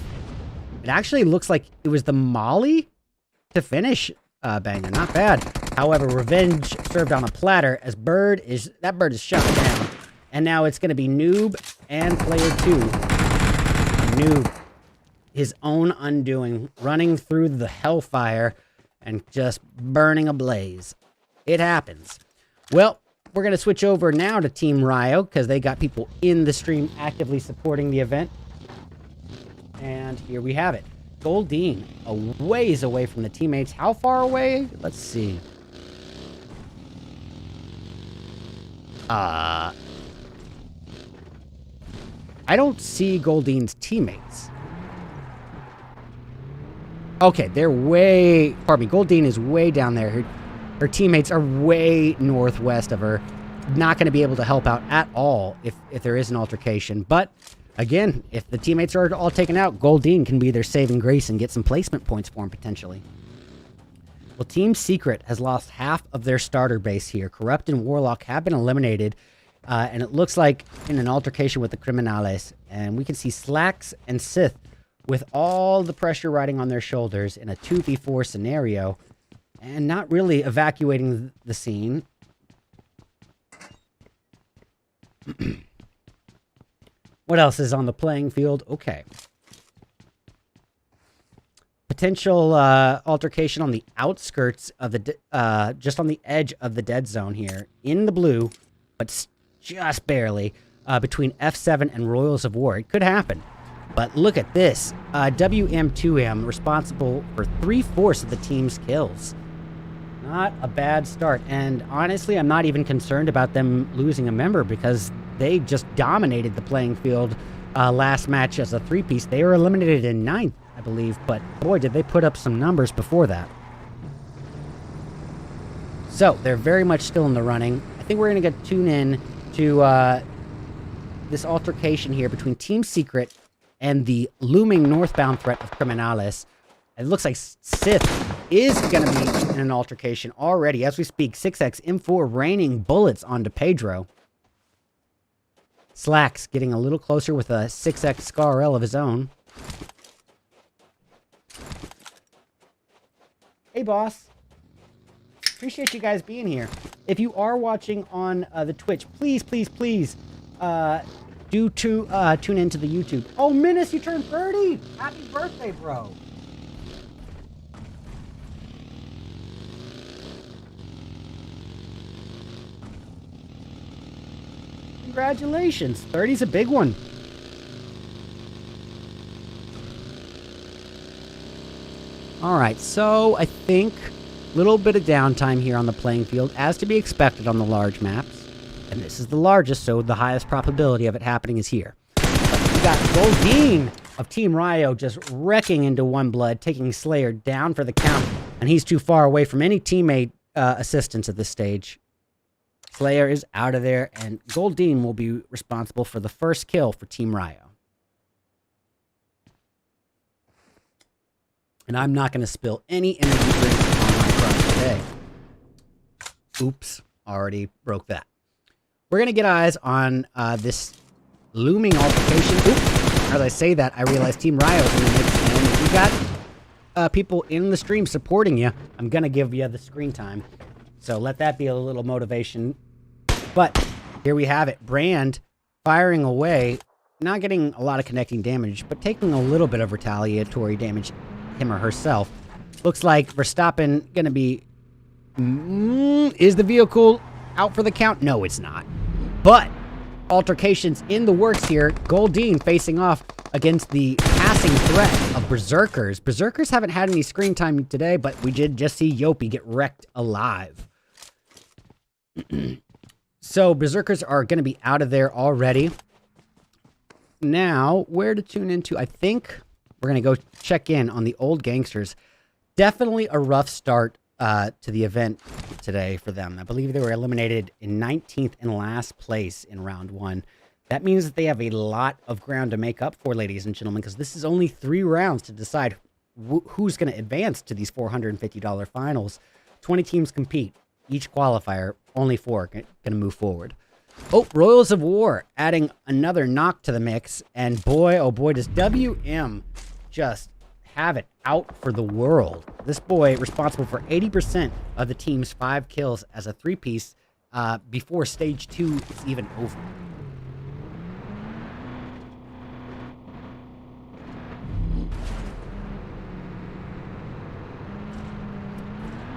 it actually looks like it was the molly to finish Banga. Not bad. However, revenge served on a platter as that bird is shot down, and now it's going to be Noob and player 2. Noob, his own undoing, running through the hellfire and just burning ablaze. It happens. Well, we're going to switch over now to Team Rio because they got people in the stream actively supporting the event. And here we have it. Goldine, a ways away from the teammates. How far away? Let's see. I don't see Goldine's teammates. Okay, they're way... Pardon me, Goldine is way down there. Her teammates are way northwest of her. Not going to be able to help out at all if there is an altercation. But, again, if the teammates are all taken out, Goldine can be their saving grace and get some placement points for him, potentially. Well, Team Secret has lost half of their starter base here. Corrupt and Warlock have been eliminated. And it looks like in an altercation with the Criminales. And we can see Slacks and Sith with all the pressure riding on their shoulders in a 2v4 scenario. And not really evacuating the scene. What else is on the playing field? Okay. Potential altercation on the outskirts of the... just on the edge of the dead zone here. In the blue, but just barely. Between F7 and Royals of War. It could happen. But look at this. WM2M responsible for 3/4 of the team's kills. Not a bad start, and honestly, I'm not even concerned about them losing a member because they just dominated the playing field last match as a 3-piece. They were eliminated in 9th, I believe, but boy, did they put up some numbers before that. So they're very much still in the running. I think we're going to get tuned in to this altercation here between Team Secret and the looming northbound threat of Criminales. It looks like Sith is going to be in an altercation already. As we speak, 6X M4 raining bullets onto Pedro. Slacks getting a little closer with a 6X SCAR-L of his own. Hey, boss. Appreciate you guys being here. If you are watching on the Twitch, please do tune into the YouTube. Oh, Menace, you turned 30! Happy birthday, bro. Congratulations. 30's a big one. All right, so I think a little bit of downtime here on the playing field, as to be expected on the large maps. And this is the largest, so the highest probability of it happening is here. We got Goldine of Team Rio just wrecking into One Blood, taking Slayer down for the count. And he's too far away from any teammate assistance at this stage. Slayer is out of there, and Goldine will be responsible for the first kill for Team Rio. And I'm not going to spill any energy drinks on my crush today. Oops, already broke that. We're going to get eyes on this looming altercation. Oops, as I say that, I realize Team Rio is in the mix, and if you got people in the stream supporting you, I'm going to give you the screen time. So let that be a little motivation. But here we have it. Brand firing away, not getting a lot of connecting damage, but taking a little bit of retaliatory damage, him or herself. Looks like Verstappen going to be... is the vehicle out for the count? No, it's not. But altercations in the works here. Goldine facing off against the passing threat of Berserkers. Berserkers haven't had any screen time today, but we did just see Yopi get wrecked alive. So Berserkers are going to be out of there already. Now, where to tune into? I think we're going to go check in on the old gangsters. Definitely a rough start to the event today for them. I believe they were eliminated in 19th and last place in round 1. That means that they have a lot of ground to make up for, ladies and gentlemen, because this is only 3 rounds to decide who's going to advance to these $450 finals. 20 teams compete. Each qualifier, only 4 going to move forward. Oh, Royals of War adding another knock to the mix. And boy, oh boy, does WM just have it out for the world. This boy responsible for 80% of the team's 5 kills as a 3-piece before stage 2 is even over.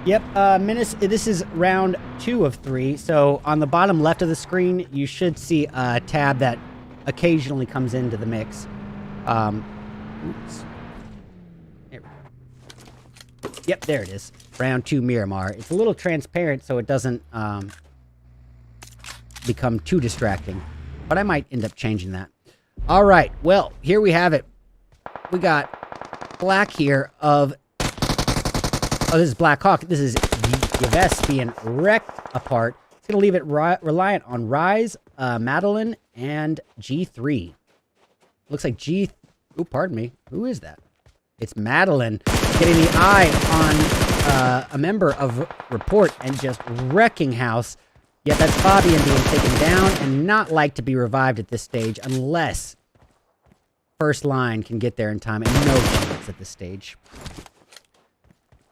Yep, Menace, this is round 2 of 3. So on the bottom left of the screen, you should see a tab that occasionally comes into the mix. Oops. There we go. Yep, there it is. Round 2 Miramar. It's a little transparent, so it doesn't become too distracting. But I might end up changing that. All right, well, here we have it. We got Black here of... Oh, this is Black Hawk. This is Yves being wrecked apart. It's going to leave it reliant on Rise, Madeline, and G3. Looks like G... Oh, pardon me. Who is that? It's Madeline getting the eye on a member of Report and just wrecking house. Yet that's Fabian being taken down and not like to be revived at this stage unless First Line can get there in time, and no chance at this stage.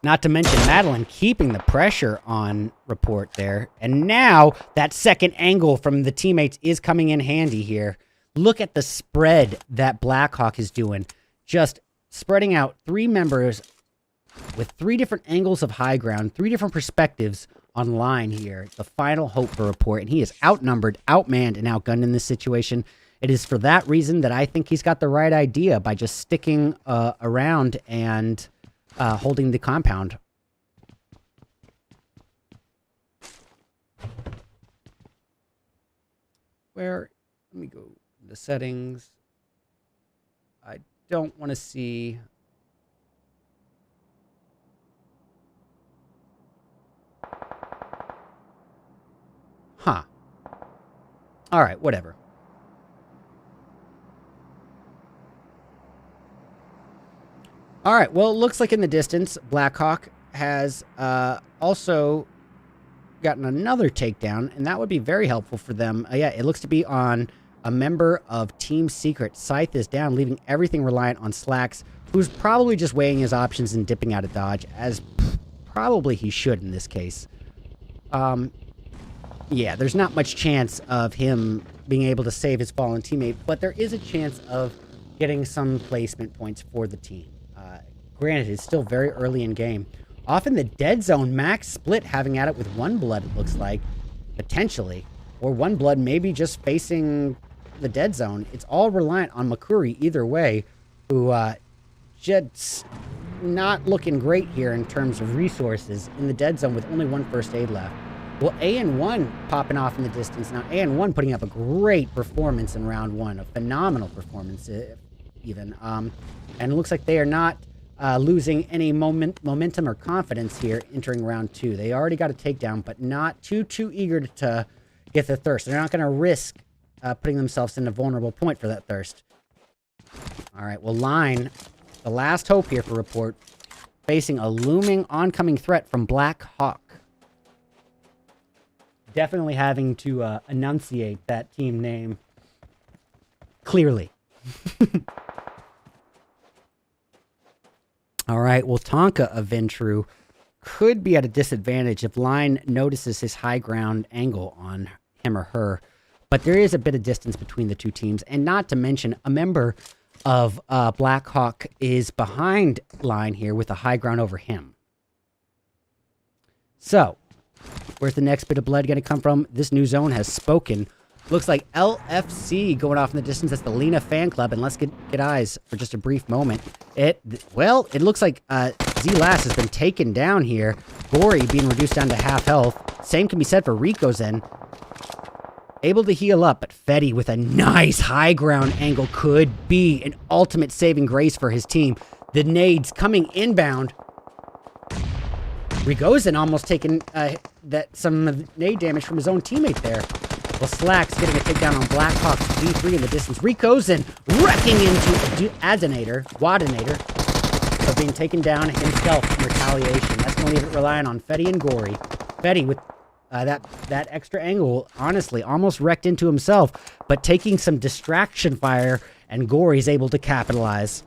Not to mention Madeline keeping the pressure on Report there. And now that second angle from the teammates is coming in handy here. Look at the spread that Blackhawk is doing. Just spreading out 3 members with 3 different angles of high ground, 3 different perspectives on line here. The final hope for Report. And he is outnumbered, outmanned, and outgunned in this situation. It is for that reason that I think he's got the right idea by just sticking around and... holding the compound. Let me go to the settings. I don't want to see... All right, whatever. All right, well, it looks like in the distance, Blackhawk has also gotten another takedown, and that would be very helpful for them. Yeah, it looks to be on a member of Team Secret. Scythe is down, leaving everything reliant on Slacks, who's probably just weighing his options and dipping out of dodge, as probably he should in this case. Yeah, there's not much chance of him being able to save his fallen teammate, but there is a chance of getting some placement points for the team. Granted, it's still very early in game. Off in the dead zone, Max Split having at it with One Blood, it looks like, potentially. Or One Blood maybe just facing the dead zone. It's all reliant on Makuri either way, who just not looking great here in terms of resources in the dead zone with only one first aid left. Well, AN1 popping off in the distance. Now, AN1 putting up a great performance in round one, a phenomenal performance even. And it looks like they are not losing any momentum or confidence here entering round two. They already got a takedown, but not too eager to get the thirst. They're not going to risk putting themselves in a vulnerable point for that thirst. All right, well, Line, the last hope here for report, facing a looming oncoming threat from Black Hawk. Definitely having to enunciate that team name clearly. All right, well, Tonka of Ventru could be at a disadvantage if Line notices his high ground angle on him or her. But there is a bit of distance between the two teams. And not to mention, a member of Blackhawk is behind Line here with a high ground over him. So, where's the next bit of blood going to come from? This new zone has spoken. Looks like LFC going off in the distance. That's the Lena fan club. And let's get eyes for just a brief moment. Well, it looks like Z-Last has been taken down here. Gory being reduced down to half health. Same can be said for Rico's end. Able to heal up, but Fetty with a nice high ground angle could be an ultimate saving grace for his team. The nades coming inbound. Rigozen almost taking some nade damage from his own teammate there. Well, Slack's getting a takedown on Blackhawk's V3 in the distance. Ricozen wrecking into Wadinator, but being taken down himself in retaliation. That's going to leave it relying on Fetty and Gory. Fetty with that extra angle, honestly, almost wrecked into himself, but taking some distraction fire, and Gory's able to capitalize.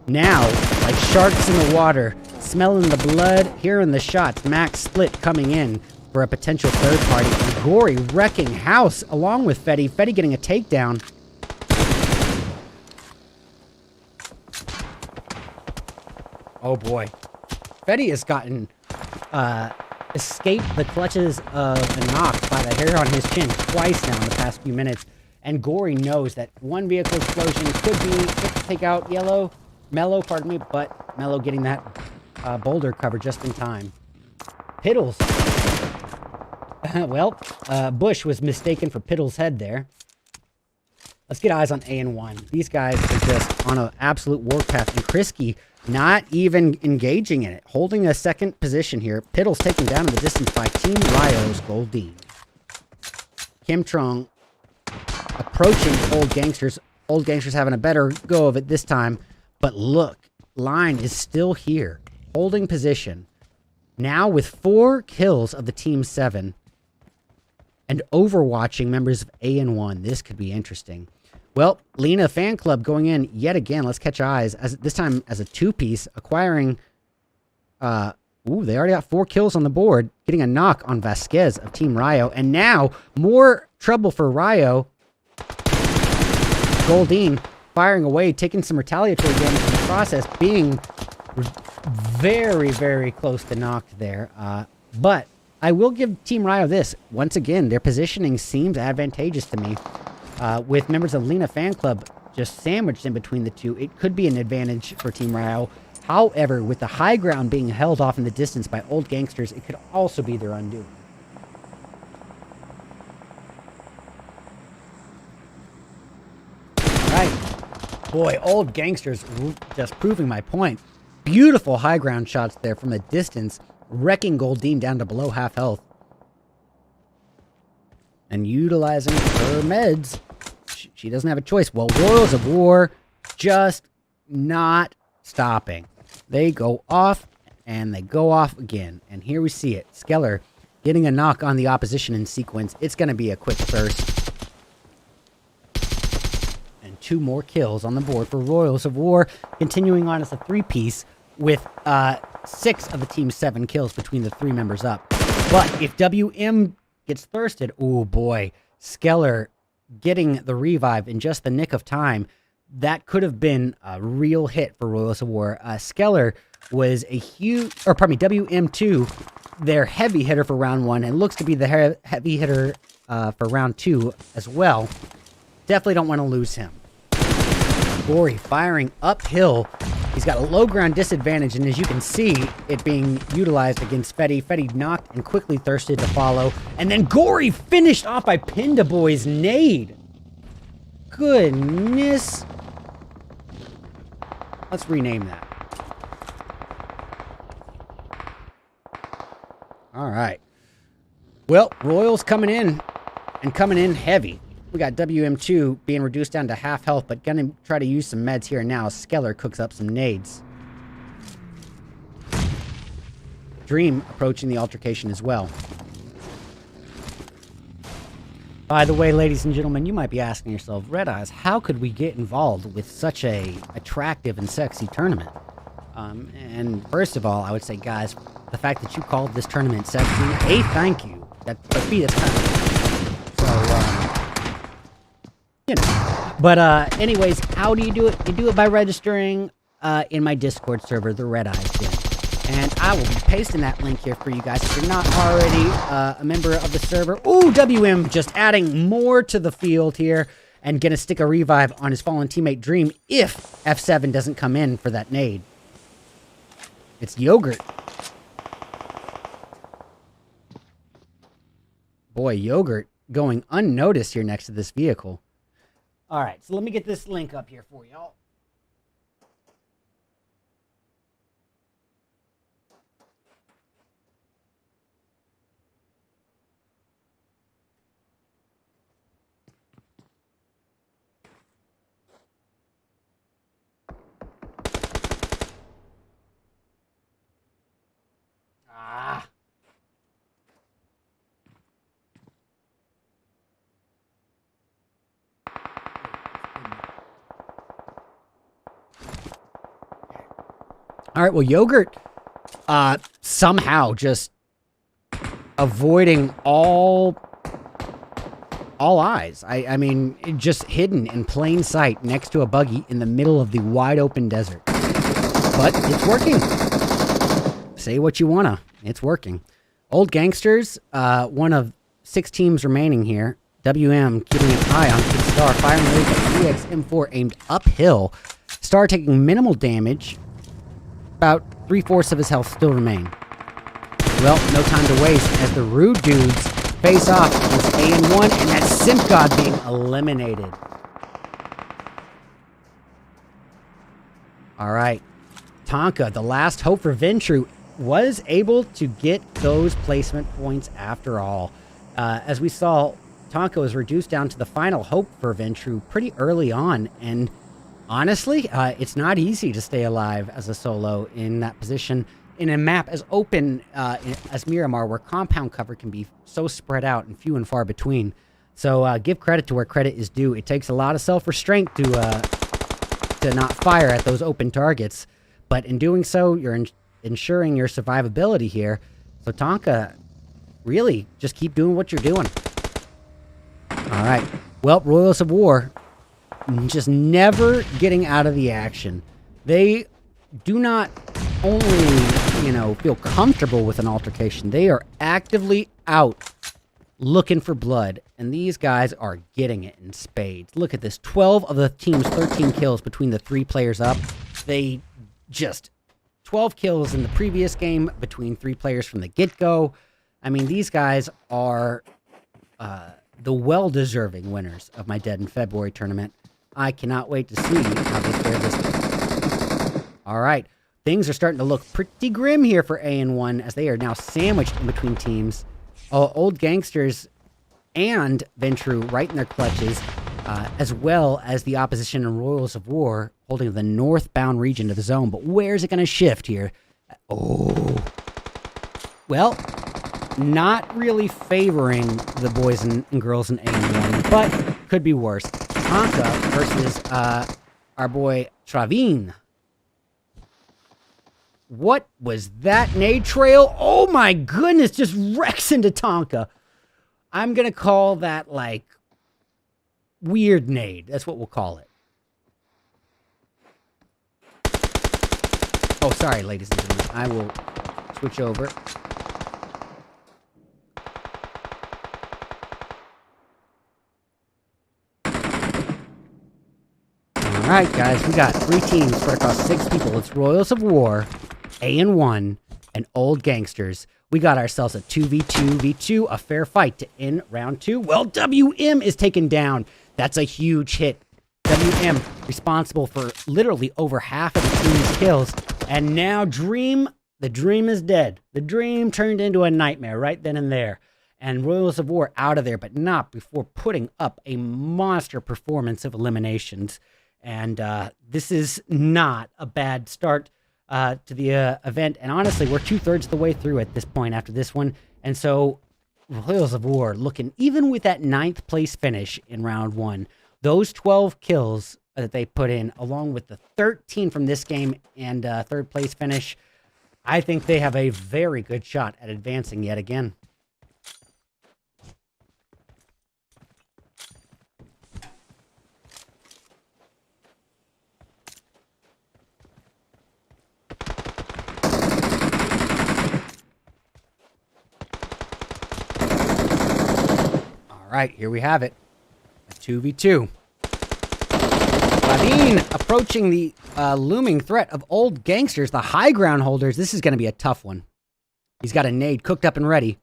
Now, like sharks in the water, smelling the blood, hearing the shots, Max Split coming in for a potential third party, and Gory wrecking house along with Fetty. Fetty getting a takedown. Oh boy. Fetty has gotten escaped the clutches of a knock by the hair on his chin twice now in the past few minutes, and Gory knows that one vehicle explosion could be quick to take out Mellow, pardon me, but Mellow getting that boulder cover just in time. Piddles. Well, Bush was mistaken for Piddle's head there. Let's get eyes on AN1. These guys are just on an absolute warpath, and Krisky not even engaging in it. Holding a second position here. Piddle's taken down in the distance by Team Ryo's Goldine. Kim Trong approaching Old Gangsters. Old Gangsters having a better go of it this time. But look, Line is still here, holding position. Now with 4 kills of the Team 7. And overwatching members of AN1. This could be interesting. Well, Lena fan club going in yet again. Let's catch eyes. This time as a 2-piece, acquiring... Ooh, they already got 4 kills on the board. Getting a knock on Vasquez of Team Ryo. And now, more trouble for Ryo. Goldine firing away, taking some retaliatory damage in the process, being very, very close to knocked there. But I will give Team Ryo this. Once again, their positioning seems advantageous to me. With members of Lena fan club just sandwiched in between the two, it could be an advantage for Team Ryo. However, with the high ground being held off in the distance by Old Gangsters, it could also be their undoing. All right. Boy, Old Gangsters just proving my point. Beautiful high ground shots there from a distance, wrecking Goldine down to below half health. and utilizing her meds. She doesn't have a choice. Well, Royals of War just not stopping. They go off, and they go off again. And here we see it. Skeller getting a knock on the opposition in sequence. It's going to be a quick thirst. And 2 more kills on the board for Royals of War, continuing on as a 3-piece with 6 of the team's 7 kills between the 3 members up. But if WM gets thirsted, oh boy, Skeller getting the revive in just the nick of time. That could have been a real hit for Royals of War. Skeller was a huge, or pardon me, WM2, their heavy hitter for round 1, and looks to be the heavy hitter for round 2 as well. Definitely don't want to lose him. Gory firing uphill. He's got a low ground disadvantage, and as you can see, it being utilized against Fetty. Fetty knocked and quickly thirsted to follow. And then Gory finished off by Pindaboy's nade. Goodness. Let's rename that. All right. Well, Royals coming in, and coming in heavy. We got WM2 being reduced down to half health, but gonna try to use some meds here and now. Skeller cooks up some nades. Dream approaching the altercation as well. By the way, ladies and gentlemen, you might be asking yourself, RedEyes, how could we get involved with such a attractive and sexy tournament? And first of all, I would say, guys, the fact that you called this tournament sexy, A, thank you. But B, that's kind of... So, you know. But anyways, how do you do it? You do it by registering in my Discord server, the RedEyes Den. And I will be pasting that link here for you guys if you're not already a member of the server. Ooh, WM just adding more to the field here and gonna stick a revive on his fallen teammate Dream if F7 doesn't come in for that nade. It's Yogurt. Boy, Yogurt going unnoticed here next to this vehicle. All right, so let me get this link up here for y'all. All right, well, Yogurt somehow just avoiding all eyes. I mean, just hidden in plain sight next to a buggy in the middle of the wide open desert. But it's working. Say what you wanna. It's working. Old Gangsters, one of 6 teams remaining here. WM keeping an eye on Kid Star, firing the 3x M4 aimed uphill. Star taking minimal damage. About 3/4 of his health still remain. Well, no time to waste as the Rude Dudes face off against AN1 and that Simp God being eliminated. All right. Tonka, the last hope for Ventru, was able to get those placement points after all. As we saw, Tonka was reduced down to the final hope for Ventru pretty early on, and honestly, it's not easy to stay alive as a solo in that position in a map as open as Miramar, where compound cover can be so spread out and few and far between. So give credit to where credit is due. It takes a lot of self-restraint to not fire at those open targets, but in doing so, you're ensuring your survivability here. So Tonka, really, just keep doing what you're doing. All right. Well, Royals of War, just never getting out of the action. They do not only, you know, feel comfortable with an altercation, they are actively out looking for blood, and these guys are getting it in spades. Look at this, 12 of the team's 13 kills between the 3 players up. They just 12 kills in the previous game between 3 players from the get-go. I mean, these guys are the well-deserving winners of my Dead in February tournament. I cannot wait to see how they fare this day. All right. Things are starting to look pretty grim here for AN1 as they are now sandwiched in between teams. Old Gangsters and Ventru right in their clutches, as well as the opposition and Royals of War holding the northbound region of the zone. But where's it going to shift here? Oh. Well, not really favoring the boys and girls in A1, but could be worse. Tonka versus our boy Travin. What was that nade trail? Oh my goodness, just wrecks into Tonka. I'm going to call that, like, weird nade. That's what we'll call it. Oh, sorry, ladies and gentlemen. I will switch over. All right, guys, we got 3 teams spread across 6 people. It's Royals of War, A1, and Old Gangsters. We got ourselves a 2v2v2, a fair fight to end round 2. Well, WM is taken down. That's a huge hit. WM responsible for literally over half of the team's kills. And now the dream is dead. The dream turned into a nightmare right then and there. And Royals of War out of there, but not before putting up a monster performance of eliminations. And this is not a bad start to the event. And honestly, we're 2/3 of the way through at this point after this one. And so Royals of War looking, even with that 9th place finish in round 1, those 12 kills that they put in, along with the 13 from this game and 3rd place finish, I think they have a very good shot at advancing yet again. All right, here we have it. A 2v2. Lavine approaching the looming threat of Old Gangsters, the high ground holders. This is going to be a tough one. He's got a nade cooked up and ready.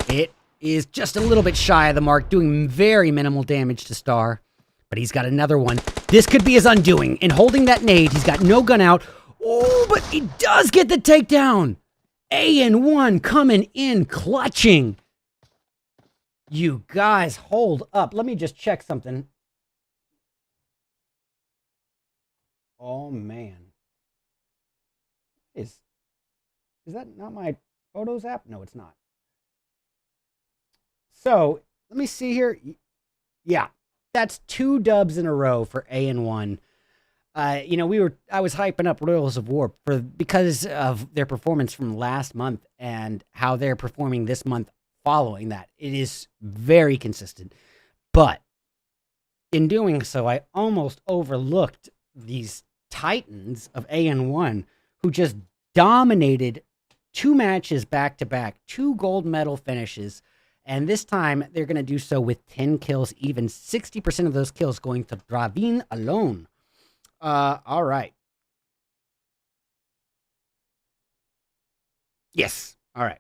It is just a little bit shy of the mark, doing very minimal damage to Star. But he's got another one. This could be his undoing. In holding that nade, he's got no gun out. Oh, but he does get the takedown. A1 coming in, clutching. You guys, hold up. Let me just check something. Oh, man. Is that not my Photos app? No, it's not. So, let me see here. Yeah, that's 2 dubs in a row for A1. You know, I was hyping up Royals of War because of their performance from last month and how they're performing this month following that. It is very consistent. But in doing so, I almost overlooked these Titans of A1 who just dominated 2 matches back-to-back, 2 gold medal finishes. And this time, they're going to do so with 10 kills, even 60% of those kills going to Dravin alone. All right. Yes. All right.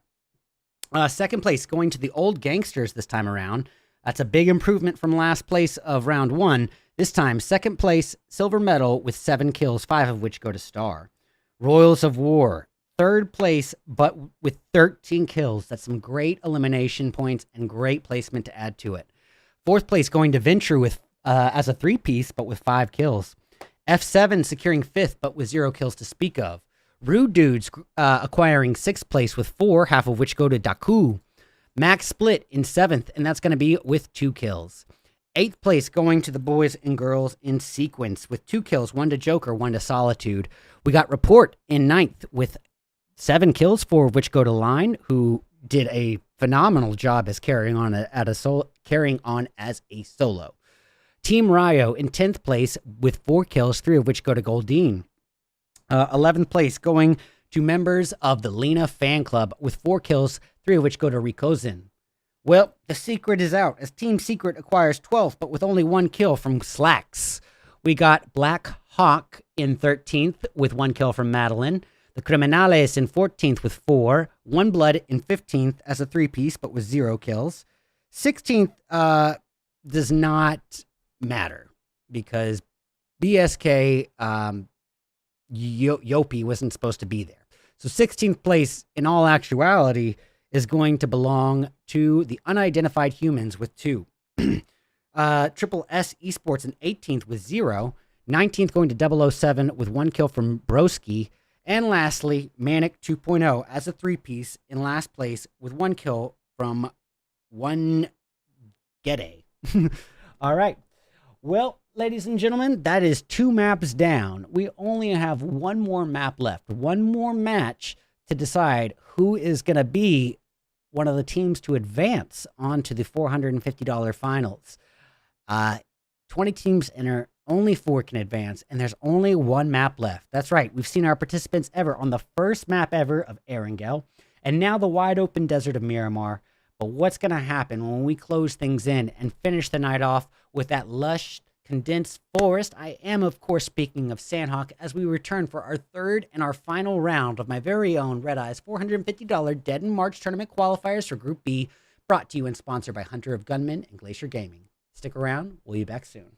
2nd place going to the Old Gangsters this time around. That's a big improvement from last place of round 1. This time, 2nd place, silver medal with 7 kills, 5 of which go to Star. Royals of War, 3rd place, but with 13 kills. That's some great elimination points and great placement to add to it. 4th place going to Ventru with as a 3-piece, but with 5 kills. F7 securing 5th, but with 0 kills to speak of. Rude Dudes acquiring 6th place with 4, half of which go to Daku. Max Split in 7th, and that's going to be with 2 kills. 8th place going to the boys and girls in sequence with 2 kills, 1 to Joker, 1 to Solitude. We got Report in 9th with 7 kills, 4 of which go to Line, who did a phenomenal job as carrying on as a solo. Team Ryo in 10th place with 4 kills, 3 of which go to Goldine. 11th place going to members of the Lena fan club with 4 kills, 3 of which go to Rikozin. Well, the secret is out as Team Secret acquires 12th, but with only 1 kill from Slacks. We got Black Hawk in 13th with 1 kill from Madeline. The Criminales in 14th with 4. One Blood in 15th as a 3-piece, but with 0 kills. 16th does not matter because BSK Yopi wasn't supposed to be there. So 16th place in all actuality is going to belong to the unidentified humans with 2. Triple S Esports in 18th with 0. 19th going to 007 with 1 kill from Broski. And lastly, Manic 2.0 as a 3-piece in last place with 1 kill from one Gede. All right. Well, ladies and gentlemen, that is 2 maps down. We only have 1 more map left, 1 more match to decide who is going to be one of the teams to advance onto the $450 finals. 20 teams enter, only 4 can advance, and there's only 1 map left. That's right, we've seen our participants ever on the first map ever of Erangel, and now the wide open desert of Miramar. But what's going to happen when we close things in and finish the night off with that lush, condensed forest? I am, of course, speaking of Sandhawk as we return for our 3rd and our final round of my very own Redeyes $450 Dead in March tournament qualifiers for Group B, brought to you and sponsored by Hunter of Gunmen and Glacier Gaming. Stick around, we'll be back soon.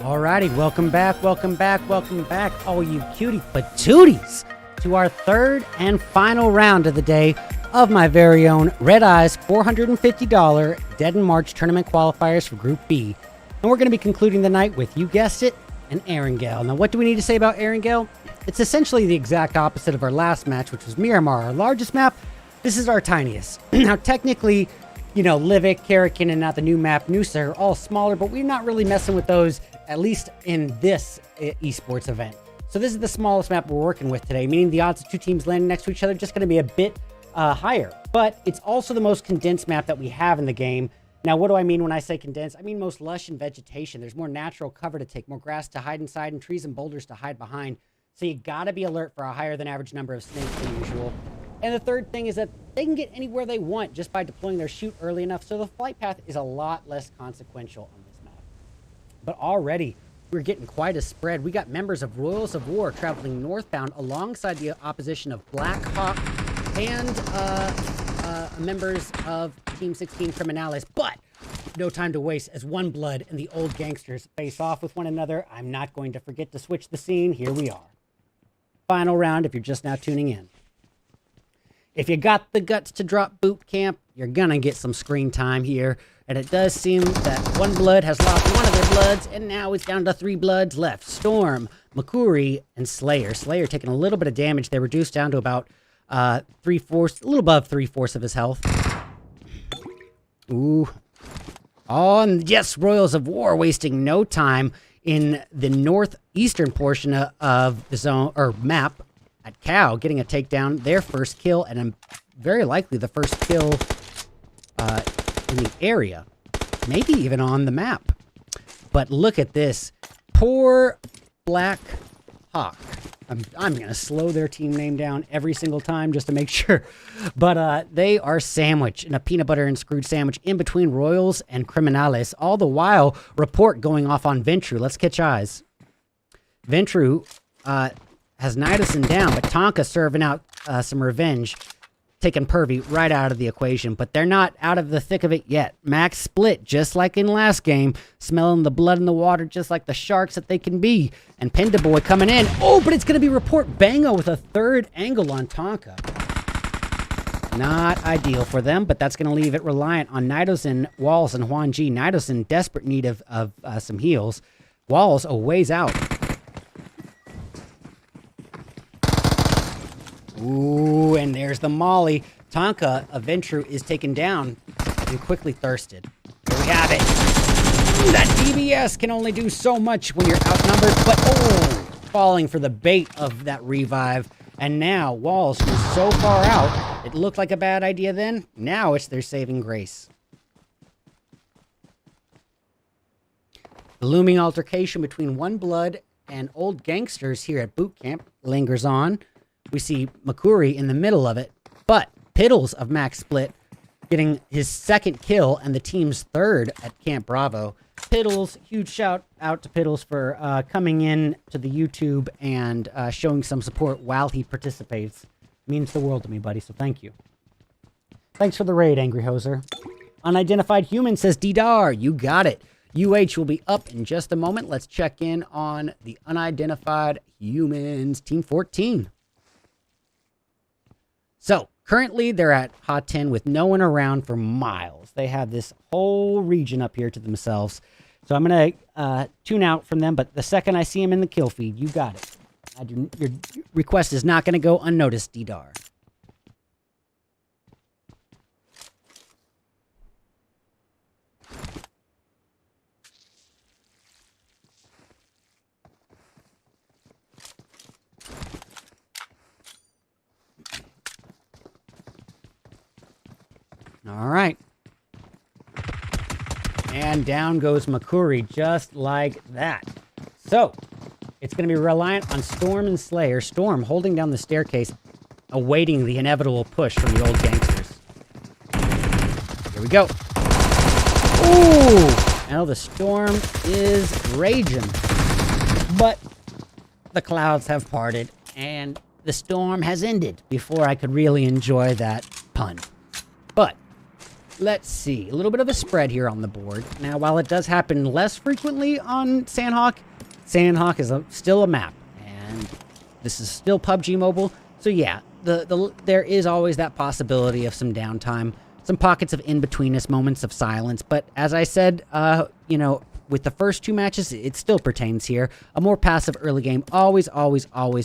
Alrighty, welcome back, all you cutie patooties, to our third and final round of the day of my very own RedEyes $450 Dead in March tournament qualifiers for Group B. And we're going to be concluding the night with, you guessed it, an Erangel. Now, what do we need to say about Erangel? It's essentially the exact opposite of our last match, which was Miramar, our largest map. This is our tiniest. Now, technically, you know, Livik, Karakin, and now the new map, Noosa, are all smaller, but we're not really messing with those, at least in this esports event. So this is the smallest map we're working with today, meaning the odds of two teams landing next to each other are just going to be a bit higher. But it's also the most condensed map that we have in the game. Now, what do I mean when I say condensed? I mean most lush in vegetation. There's more natural cover to take, more grass to hide inside, and trees and boulders to hide behind. So you got to be alert for a higher than average number of snakes than usual. And the third thing is that they can get anywhere they want just by deploying their chute early enough, so the flight path is a lot less consequential on this map. But already, we're getting quite a spread. We got members of Royals of War traveling northbound alongside the opposition of Black Hawk and members of Team 16 Criminales. But no time to waste as One Blood and the old gangsters face off with one another. I'm not going to forget to switch the scene. Here we are. Final round if you're just now tuning in. If you got the guts to drop boot camp, you're gonna get some screen time here. And it does seem that One Blood has lost one of their bloods, and now it's down to 3 bloods left. Storm, Makuri, and Slayer. Slayer taking a little bit of damage. They're reduced down to about 3/4, a little above 3/4 of his health. Ooh. Oh, and yes, Royals of War wasting no time in the northeastern portion of the zone, or map, at Cow, getting a takedown, their first kill, and very likely the first kill in the area. Maybe even on the map. But look at this. Poor Black Hawk. I'm going to slow their team name down every single time just to make sure. But they are sandwiched in a peanut butter and screwed sandwich in between Royals and Criminales. All the while, report going off on Ventru. Let's catch eyes. Ventru has Nidason down, but Tonka serving out some revenge, taking Pervy right out of the equation. But they're not out of the thick of it yet. Max split, just like in last game, smelling the blood in the water, just like the sharks that they can be. And Pindaboy coming in. Oh, but it's going to be Report Bango with a third angle on Tonka. Not ideal for them, but that's going to leave it reliant on Nidason, Walls, and Juan G. Nidason, desperate need of some heals. Walls a ways out. Ooh, and there's the molly. Tonka, Ventru, is taken down and quickly thirsted. Here we have it. Ooh, that DBS can only do so much when you're outnumbered, but oh, falling for the bait of that revive. And now, Walls, who's so far out, it looked like a bad idea then. Now it's their saving grace. The looming altercation between One Blood and old gangsters here at boot camp lingers on. We see Makuri in the middle of it, but Piddles of Max Split getting his second kill and the team's third at Camp Bravo. Piddles, huge shout out to Piddles for coming in to the YouTube and showing some support while he participates. Means the world to me, buddy, so thank you. Thanks for the raid, Angry Hoser. Unidentified Human says, D-Dar, you got it. UH will be up in just a moment. Let's check in on the Unidentified Humans, Team 14. So, currently, they're at Hot 10 with no one around for miles. They have this whole region up here to themselves. So, I'm going to tune out from them, but the second I see them in the kill feed, you got it. Your request is not going to go unnoticed, D-Dar. All right. And down goes Makuri, just like that. So, it's going to be reliant on Storm and Slayer. Storm holding down the staircase, awaiting the inevitable push from the old gangsters. Here we go. Ooh! Now the Storm is raging. But the clouds have parted, and the storm has ended before I could really enjoy that pun. But let's see. A little bit of a spread here on the board. Now, while it does happen less frequently on Sandhawk, Sandhawk is still a map. And this is still PUBG Mobile. So yeah, there is always that possibility of some downtime. Some pockets of in-betweenness, moments of silence. But as I said, you know, with the first 2 matches, it still pertains here. A more passive early game always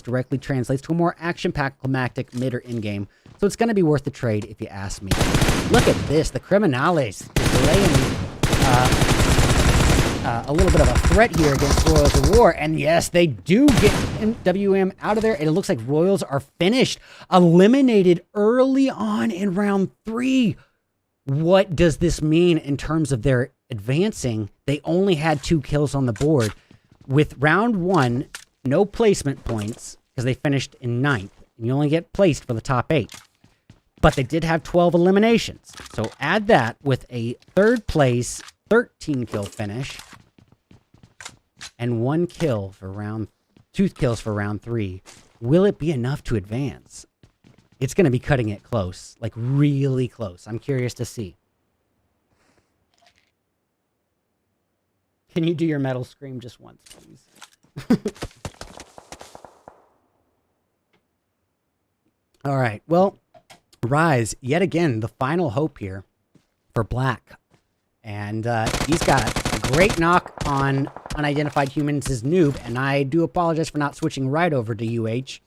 directly translates to a more action-packed, climactic mid or in-game. So it's going to be worth the trade if you ask me. Look at this. The Criminales is laying a little bit of a threat here against Royals of War. And yes, they do get WM out of there. And it looks like Royals are finished. Eliminated early on in round 3. What does this mean in terms of their advancing? They only had 2 kills on the board. With round 1, no placement points because they finished in 9th. And you only get placed for the top 8. But they did have 12 eliminations. So add that with a 3rd place, 13 kill finish. And 1 kill for round... 2 kills for round 3. Will it be enough to advance? It's going to be cutting it close. Like, really close. I'm curious to see. Can you do your metal scream just once, please? All right. Well, Rise, yet again, the final hope here for Black. And he's got a great knock on unidentified humans as Noob, and I do apologize for not switching right over to UH.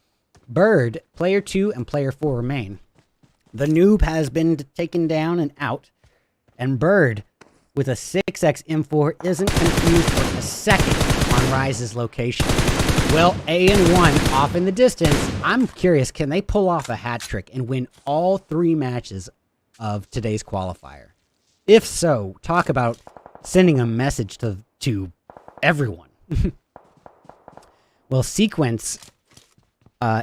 Bird, player 2 and player 4 remain. The Noob has been taken down and out, and Bird, with a 6x M4, isn't confused for a second on Rise's location. Well, A1 off in the distance. I'm curious, can they pull off a hat trick and win all 3 matches of today's qualifier? If so, talk about sending a message to everyone. Well, Sequence,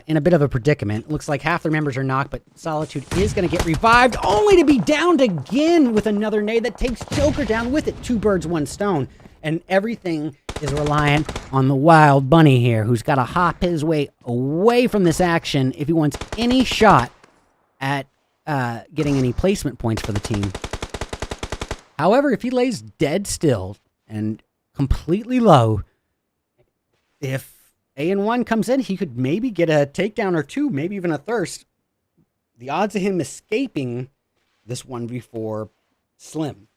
in a bit of a predicament. Looks like half their members are knocked, but Solitude is going to get revived, only to be downed again with another nade that takes Joker down with it. 2 birds, 1 stone. And everything is reliant on the Wild Bunny here, who's got to hop his way away from this action if he wants any shot at getting any placement points for the team. However, if he lays dead still and completely low, if A1 comes in, he could maybe get a takedown or 2, maybe even a thirst. The odds of him escaping this 1v4 slim.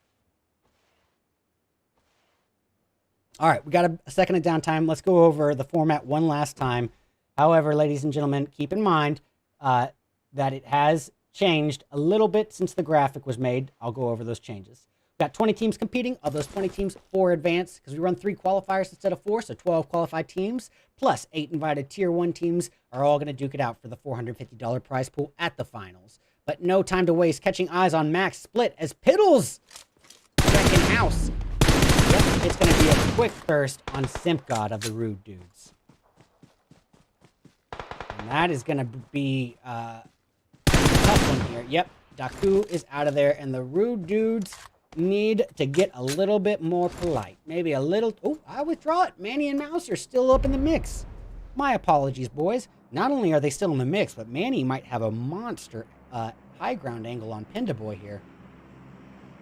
All right, we got a second of downtime. Let's go over the format one last time. However, ladies and gentlemen, keep in mind that it has changed a little bit since the graphic was made. I'll go over those changes. We've got 20 teams competing. Of those 20 teams, 4 advance because we run 3 qualifiers instead of 4, so 12 qualified teams plus 8 invited tier 1 teams are all going to duke it out for the $450 prize pool at the finals. But no time to waste. Catching eyes on Max Split as Piddles second house. Yep, it's going to be a quick thirst on Simp God of the Rude Dudes. And that is going to be a tough one here. Yep, Daku is out of there, and the Rude Dudes need to get a little bit more polite. Maybe a little... Oh, I withdraw it. Manny and Mouse are still up in the mix. My apologies, boys. Not only are they still in the mix, but Manny might have a monster high ground angle on Pindaboy here.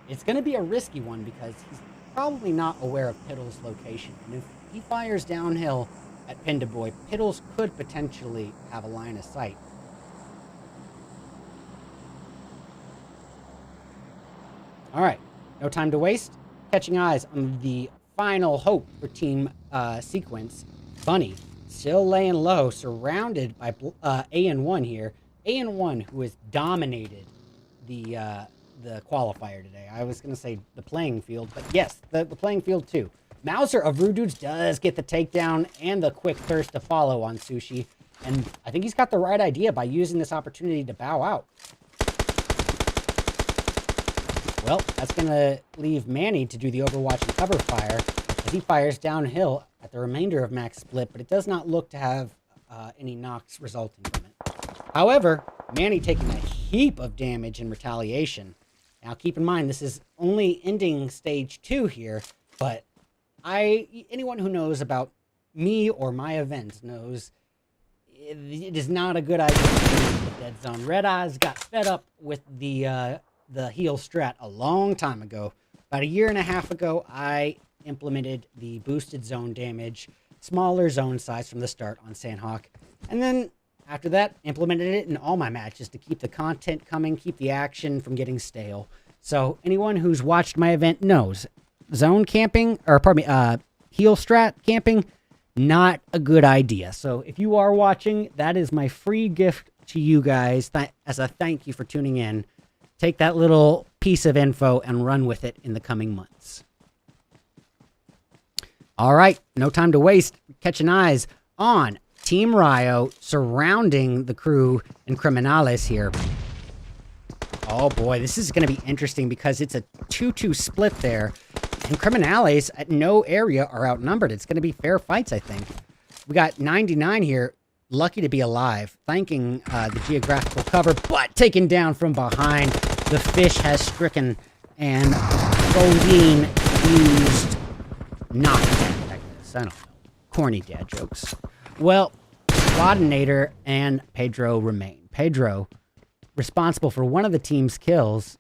It's going to be a risky one because he's probably not aware of Piddle's location. And if he fires downhill at Pindaboy, Piddles could potentially have a line of sight. All right. No time to waste. Catching eyes on the final hope for Team Sequence. Bunny still laying low, surrounded by AN1 here. AN1, who has dominated the qualifier today. I was going to say the playing field, but yes, the playing field too. Mouser of Rude Dudes does get the takedown and the quick thirst to follow on Sushi. And I think he's got the right idea by using this opportunity to bow out. Well, that's going to leave Manny to do the overwatch and cover fire as he fires downhill at the remainder of Max Split, but it does not look to have any knocks resulting from it. However, Manny taking a heap of damage in retaliation. Now, keep in mind, this is only ending stage 2 here, but anyone who knows about me or my events knows it is not a good idea to be in the dead zone. RedEyes got fed up with the the heal strat a long time ago. About a year and a half ago, I implemented the boosted zone damage, smaller zone size from the start on Sandhawk. And then after that, implemented it in all my matches to keep the content coming, keep the action from getting stale. So anyone who's watched my event knows zone camping, or pardon me, heal strat camping, not a good idea. So if you are watching, that is my free gift to you guys as a thank you for tuning in. Take that little piece of info and run with it in the coming months. All right, no time to waste. Catching eyes on Team Rio surrounding the crew and Criminales here. Oh boy, this is going to be interesting because it's a 2-2 split there. And Criminales at no area are outnumbered. It's going to be fair fights, I think. We got 99 here, lucky to be alive, thanking the geographical cover, but taken down from behind. The fish has stricken, and Goldine used knockdown. I don't know. Corny dad jokes. Well, Wadinator and Pedro remain. Pedro, responsible for one of the team's kills,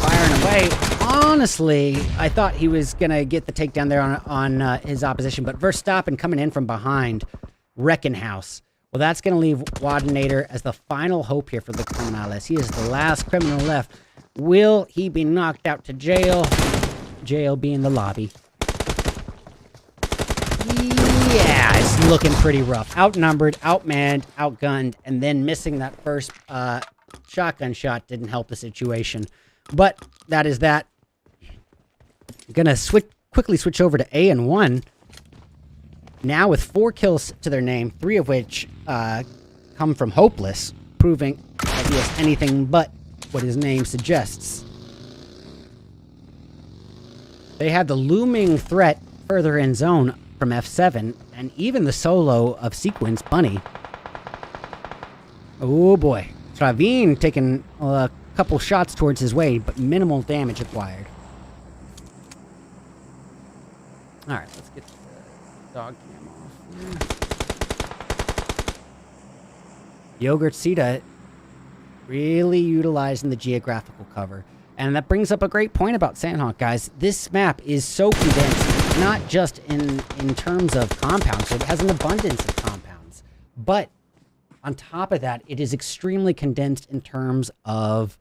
firing away. Honestly, I thought he was going to get the takedown there on his opposition, but Verstappen coming in from behind, Reckenhouse. Well, that's going to leave Wadinator as the final hope here for the Criminales. He is the last criminal left. Will he be knocked out to jail? Jail being the lobby. Yeah, it's looking pretty rough. Outnumbered, outmanned, outgunned, and then missing that first shotgun shot didn't help the situation. But that is that. I'm going to quickly switch over to AN1. Now with 4 kills to their name, 3 of which come from Hopeless, proving that he is anything but what his name suggests. They had the looming threat further in zone from F7, and even the solo of Sequence Bunny. Oh boy. Traveen taking a couple shots towards his way, but minimal damage acquired. Alright, let's get the dog cam off. Yogurt Sita really utilizing the geographical cover. And that brings up a great point about Sandhawk, guys. This map is so condensed, not just in terms of compounds. It has an abundance of compounds. But on top of that, it is extremely condensed in terms of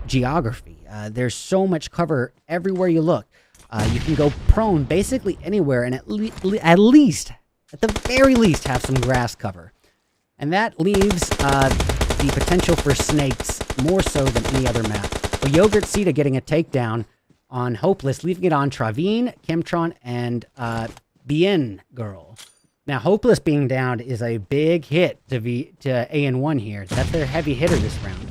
geography. There's so much cover everywhere you look. You can go prone basically anywhere and at least, at the very least, have some grass cover. And that leaves the potential for snakes more so than any other map. But Yogurt Sita getting a takedown on Hopeless, leaving it on Traveen, Chemtron, and Bien Girl. Now, Hopeless being downed is a big hit to AN1 here. That's their heavy hitter this round.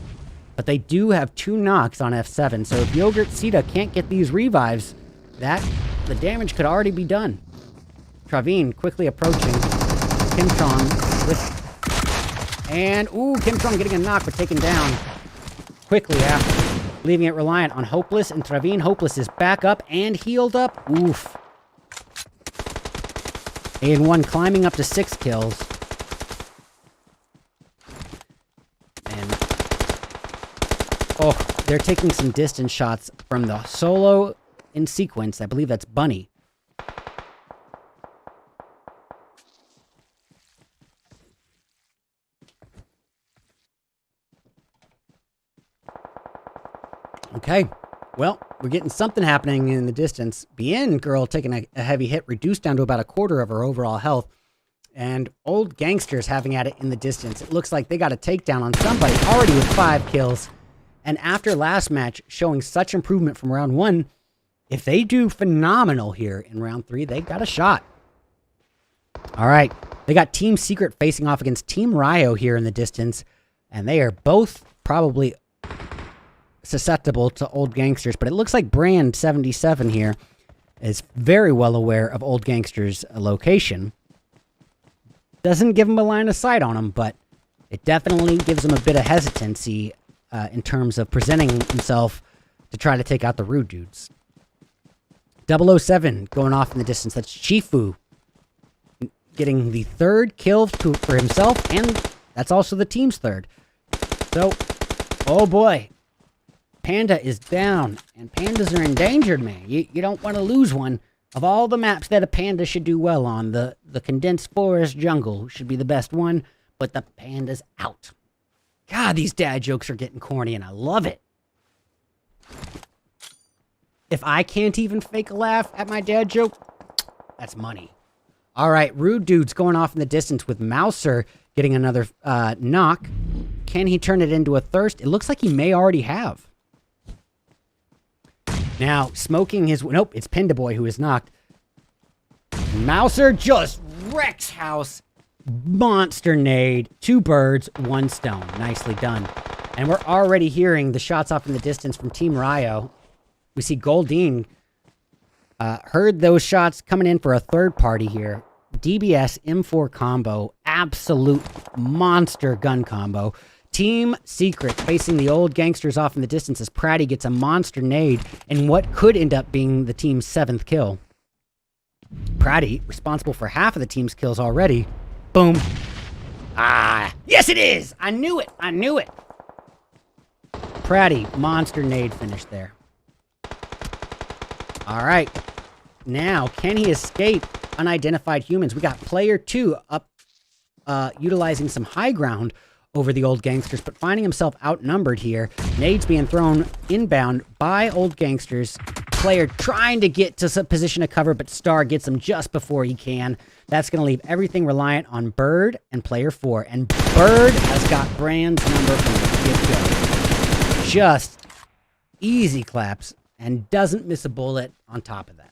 But they do have 2 knocks on F7, so if Yogurt Sita can't get these revives, the damage could already be done. Traveen quickly approaching. Chemtron with... And, ooh, Chemtron getting a knock, but taken down quickly after, leaving it reliant on Hopeless, and Traveen. Hopeless is back up and healed up. Oof. AN1 climbing up to 6 kills. And, oh, they're taking some distance shots from the solo in Sequence. I believe that's Bunny. Okay, well, we're getting something happening in the distance. Bien Girl taking a heavy hit, reduced down to about a quarter of her overall health. And Old Gangsters having at it in the distance. It looks like they got a takedown on somebody, already with 5 kills. And after last match, showing such improvement from round 1, if they do phenomenal here in round 3, they got a shot. All right, they got Team Secret facing off against Team Rio here in the distance. And they are both probably susceptible to Old Gangsters, but it looks like Brand 77 here is very well aware of Old Gangsters' location. Doesn't give him a line of sight on him, but it definitely gives him a bit of hesitancy in terms of presenting himself to try to take out the rude dudes. 007 going off in the distance. That's Chifu getting the 3rd kill for himself, and that's also the team's 3rd. So, oh boy. Panda is down, and pandas are endangered, man. You don't want to lose one. Of all the maps that a panda should do well on, the condensed forest jungle should be the best one, but the panda's out. God, these dad jokes are getting corny, and I love it. If I can't even fake a laugh at my dad joke, that's money. All right, Rude Dude's going off in the distance with Mouser getting another knock. Can he turn it into a thirst? It looks like he may already have. Now, smoking his... Nope, it's Pindaboy who is knocked. Mouser just wrecks house. Monster nade. 2 birds, 1 stone. Nicely done. And we're already hearing the shots off in the distance from Team Ryo. We see Goldine heard those shots coming in for a third party here. DBS M4 combo. Absolute monster gun combo. Team Secret facing the old gangsters off in the distance as Pratty gets a monster nade and what could end up being the team's 7th kill. Pratty, responsible for half of the team's kills already. Boom. Ah, yes it is! I knew it! I knew it! Pratty, monster nade finish there. Alright. Now, can he escape unidentified humans? We got player 2 up, utilizing some high ground over the old gangsters, but finding himself outnumbered here. Nades being thrown inbound by old gangsters. Player trying to get to some position of cover, but Star gets him just before he can. That's going to leave everything reliant on Bird and player 4. And Bird has got Brand's number from the get-go. Just easy claps and doesn't miss a bullet on top of that.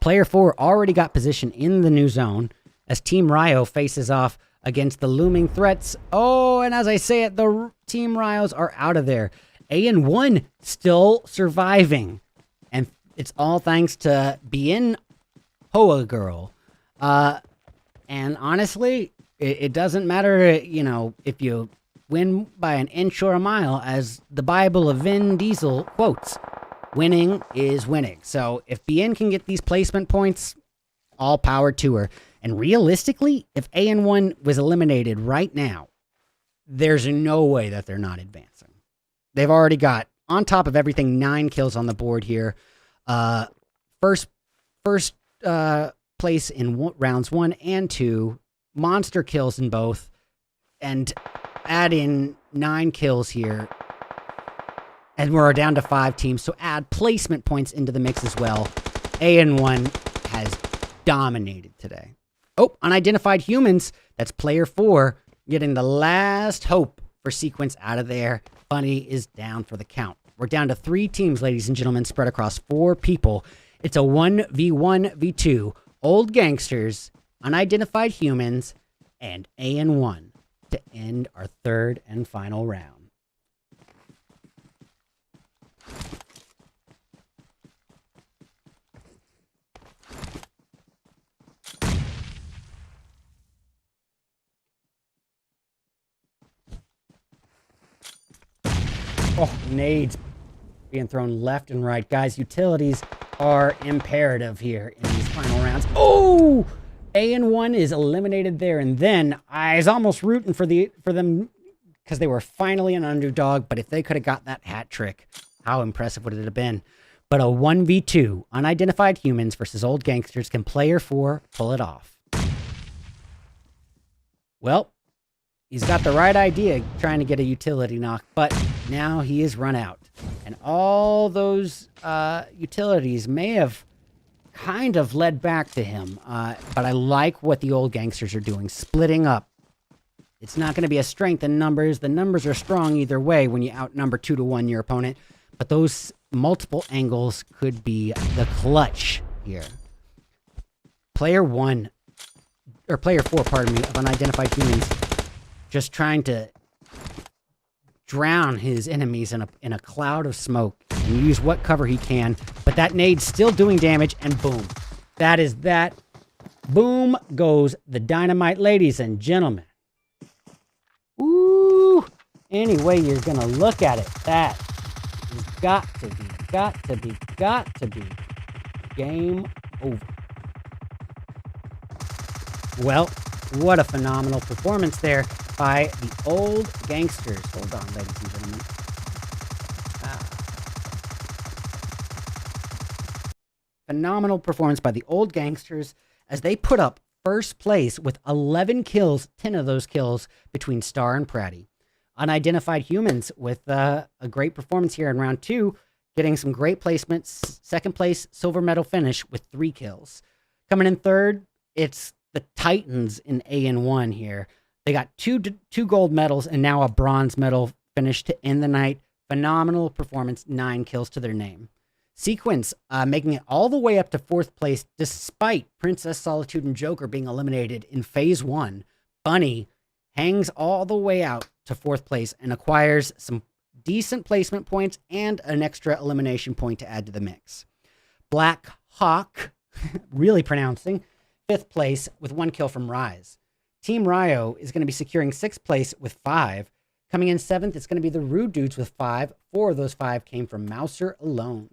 Player 4 already got position in the new zone as Team Ryo faces off against the looming threats. Oh, and as I say it, the Team Ryos are out of there. AN1 still surviving. And it's all thanks to Bien Hoa Girl. And honestly, it doesn't matter, you know, if you win by an inch or a mile, as the Bible of Vin Diesel quotes. Winning is winning. So if Bien can get these placement points, all power to her. And realistically, if AN1 was eliminated right now, there's no way that they're not advancing. They've already got, on top of everything, 9 kills on the board here. First place in rounds 1 and 2. Monster kills in both. And add in 9 kills here. And we're down to 5 teams, so add placement points into the mix as well. AN1 has dominated today. Oh, unidentified humans. That's player 4 getting the last hope for sequence out of there. Bunny is down for the count. We're down to 3 teams, ladies and gentlemen, spread across 4 people. It's a 1v1v2. Old gangsters, unidentified humans, and AN1 to end our 3rd and final round. Oh, nades being thrown left and right. Guys, utilities are imperative here in these final rounds. Oh! AN1 is eliminated there, and then I was almost rooting for them because they were finally an underdog, but if they could have got that hat trick, how impressive would it have been? But a 1v2, unidentified humans versus old gangsters, can player 4 pull it off? Well, he's got the right idea trying to get a utility knock, but now he is run out. And all those utilities may have kind of led back to him, but I like what the old gangsters are doing, splitting up. It's not going to be a strength in numbers. The numbers are strong either way when you outnumber 2-1 your opponent, but those multiple angles could be the clutch here. Player 4, pardon me, of unidentified humans, just trying to drown his enemies in a cloud of smoke and use what cover he can, but that nade's still doing damage, and boom. That is that. Boom goes the dynamite, ladies and gentlemen. Ooh, any way you're gonna look at it, that has got to be game over. Well, what a phenomenal performance there. by the Old Gangsters. Hold on, ladies and gentlemen. Phenomenal performance by the Old Gangsters as they put up first place with 11 kills, 10 of those kills between Star and Pratty. Unidentified Humans with a great performance here in round 2, getting some great placements. Second place, silver medal finish with 3 kills. Coming in third, it's the Titans in AN1 here. They got two gold medals and now a bronze medal finish to end the night. Phenomenal performance, 9 kills to their name. Sequence making it all the way up to 4th place despite Princess Solitude and Joker being eliminated in phase 1. Bunny hangs all the way out to 4th place and acquires some decent placement points and an extra elimination point to add to the mix. Black Hawk, really pronouncing, 5th place with 1 kill from Rise. Team Ryo is going to be securing 6th place with 5. Coming in 7th, it's going to be the Rude Dudes with 5. 4 of those 5 came from Mouser alone.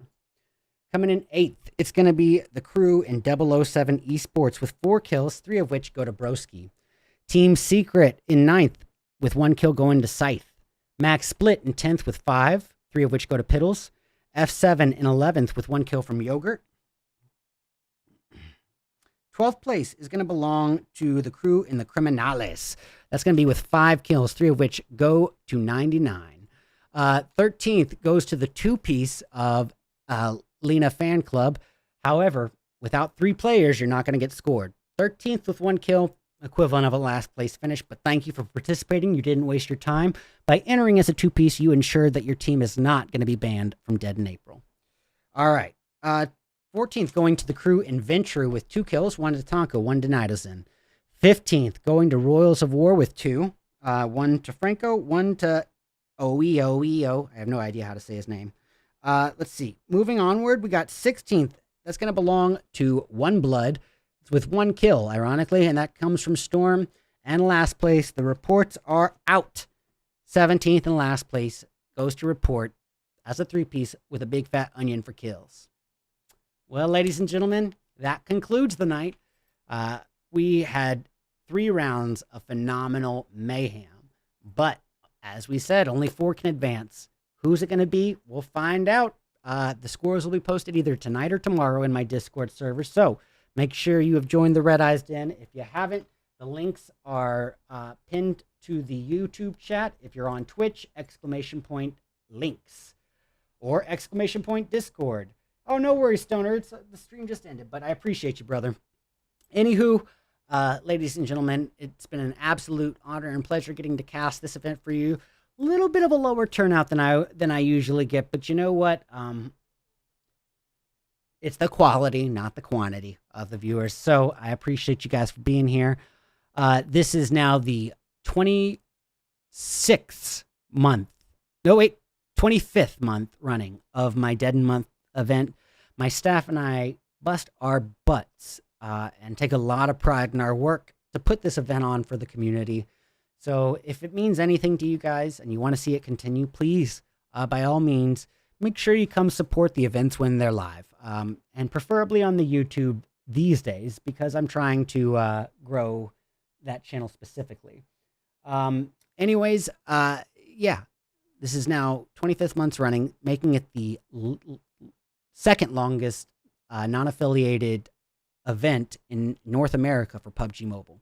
Coming in 8th, it's going to be the crew in 007 Esports with 4 kills, 3 of which go to Broski. Team Secret in 9th with 1 kill going to Scythe. Max Split in 10th with 5, 3 of which go to Piddles. F7 in 11th with 1 kill from Yogurt. 12th place is going to belong to the crew in the Criminales. That's going to be with 5 kills, 3 of which go to 99. 13th goes to the 2-piece of Lena Fan Club. However, without 3 players, you're not going to get scored. 13th with 1 kill, equivalent of a last place finish, but thank you for participating. You didn't waste your time. By entering as a 2-piece, you ensured that your team is not going to be banned from Dead in April. All right. 14th going to the crew in Venture with 2 kills, 1 to Tonka, 1 to Nidozen. 15th going to Royals of War with 2, 1 to Franco, 1 to Oeo. I have no idea how to say his name. Let's see. Moving onward, we got 16th. That's going to belong to One Blood with 1 kill, ironically, and that comes from Storm. And last place, the reports are out. 17th and last place goes to Report as a 3-piece with a big fat onion for kills. Well, ladies and gentlemen, that concludes the night. We had 3 rounds of phenomenal mayhem. But, as we said, only 4 can advance. Who's it going to be? We'll find out. The scores will be posted either tonight or tomorrow in my Discord server. So, make sure you have joined the RedEyes Den. If you haven't, the links are pinned to the YouTube chat. If you're on Twitch, !links or !Discord. Oh, no worries, Stoner. The stream just ended, but I appreciate you, brother. Anywho, ladies and gentlemen, it's been an absolute honor and pleasure getting to cast this event for you. A little bit of a lower turnout than I usually get, but you know what? It's the quality, not the quantity of the viewers. So I appreciate you guys for being here. This is now the 25th month running of my Dead in Month event. My staff and I bust our butts and take a lot of pride in our work to put this event on for the community. So if it means anything to you guys and you want to see it continue, please, by all means, make sure you come support the events when they're live, and preferably on the YouTube these days, because I'm trying to grow that channel specifically. Anyways, yeah, this is now 25th months running, making it the second longest non-affiliated event in North America for PUBG Mobile.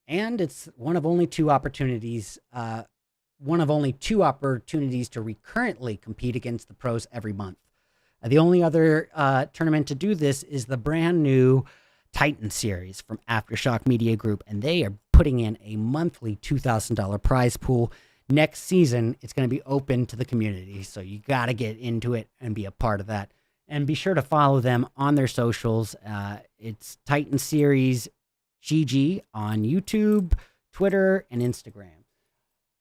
And it's one of only 2 opportunities to recurrently compete against the pros every month. The only other tournament to do this is the brand new Titan series from Aftershock Media Group, and they are putting in a monthly $2,000 prize pool. Next season, it's going to be open to the community, so you got to get into it and be a part of that. And be sure to follow them on their socials. It's Titan Series GG on YouTube, Twitter, and Instagram.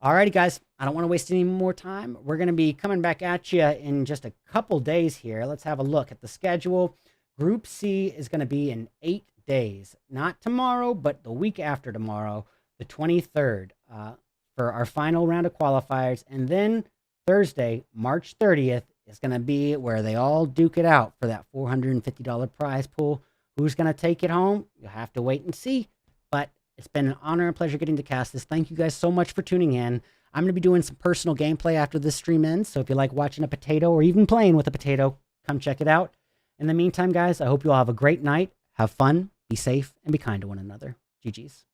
Alrighty, guys, I don't want to waste any more time. We're going to be coming back at you in just a couple days here. Let's have a look at the schedule. Group C is going to be in 8 days. Not tomorrow, but the week after tomorrow, the 23rd, for our final round of qualifiers. And then Thursday, March 30th, is going to be where they all duke it out for that $450 prize pool. Who's going to take it home? You'll have to wait and see. But It's been an honor and pleasure getting to cast this. Thank you guys so much for tuning in. I'm going to be doing some personal gameplay after this stream ends, so if you like watching a potato or even playing with a potato, come check it out. In the meantime, guys, I hope you all have a great night. Have fun, be safe, and be kind to one another. GG's.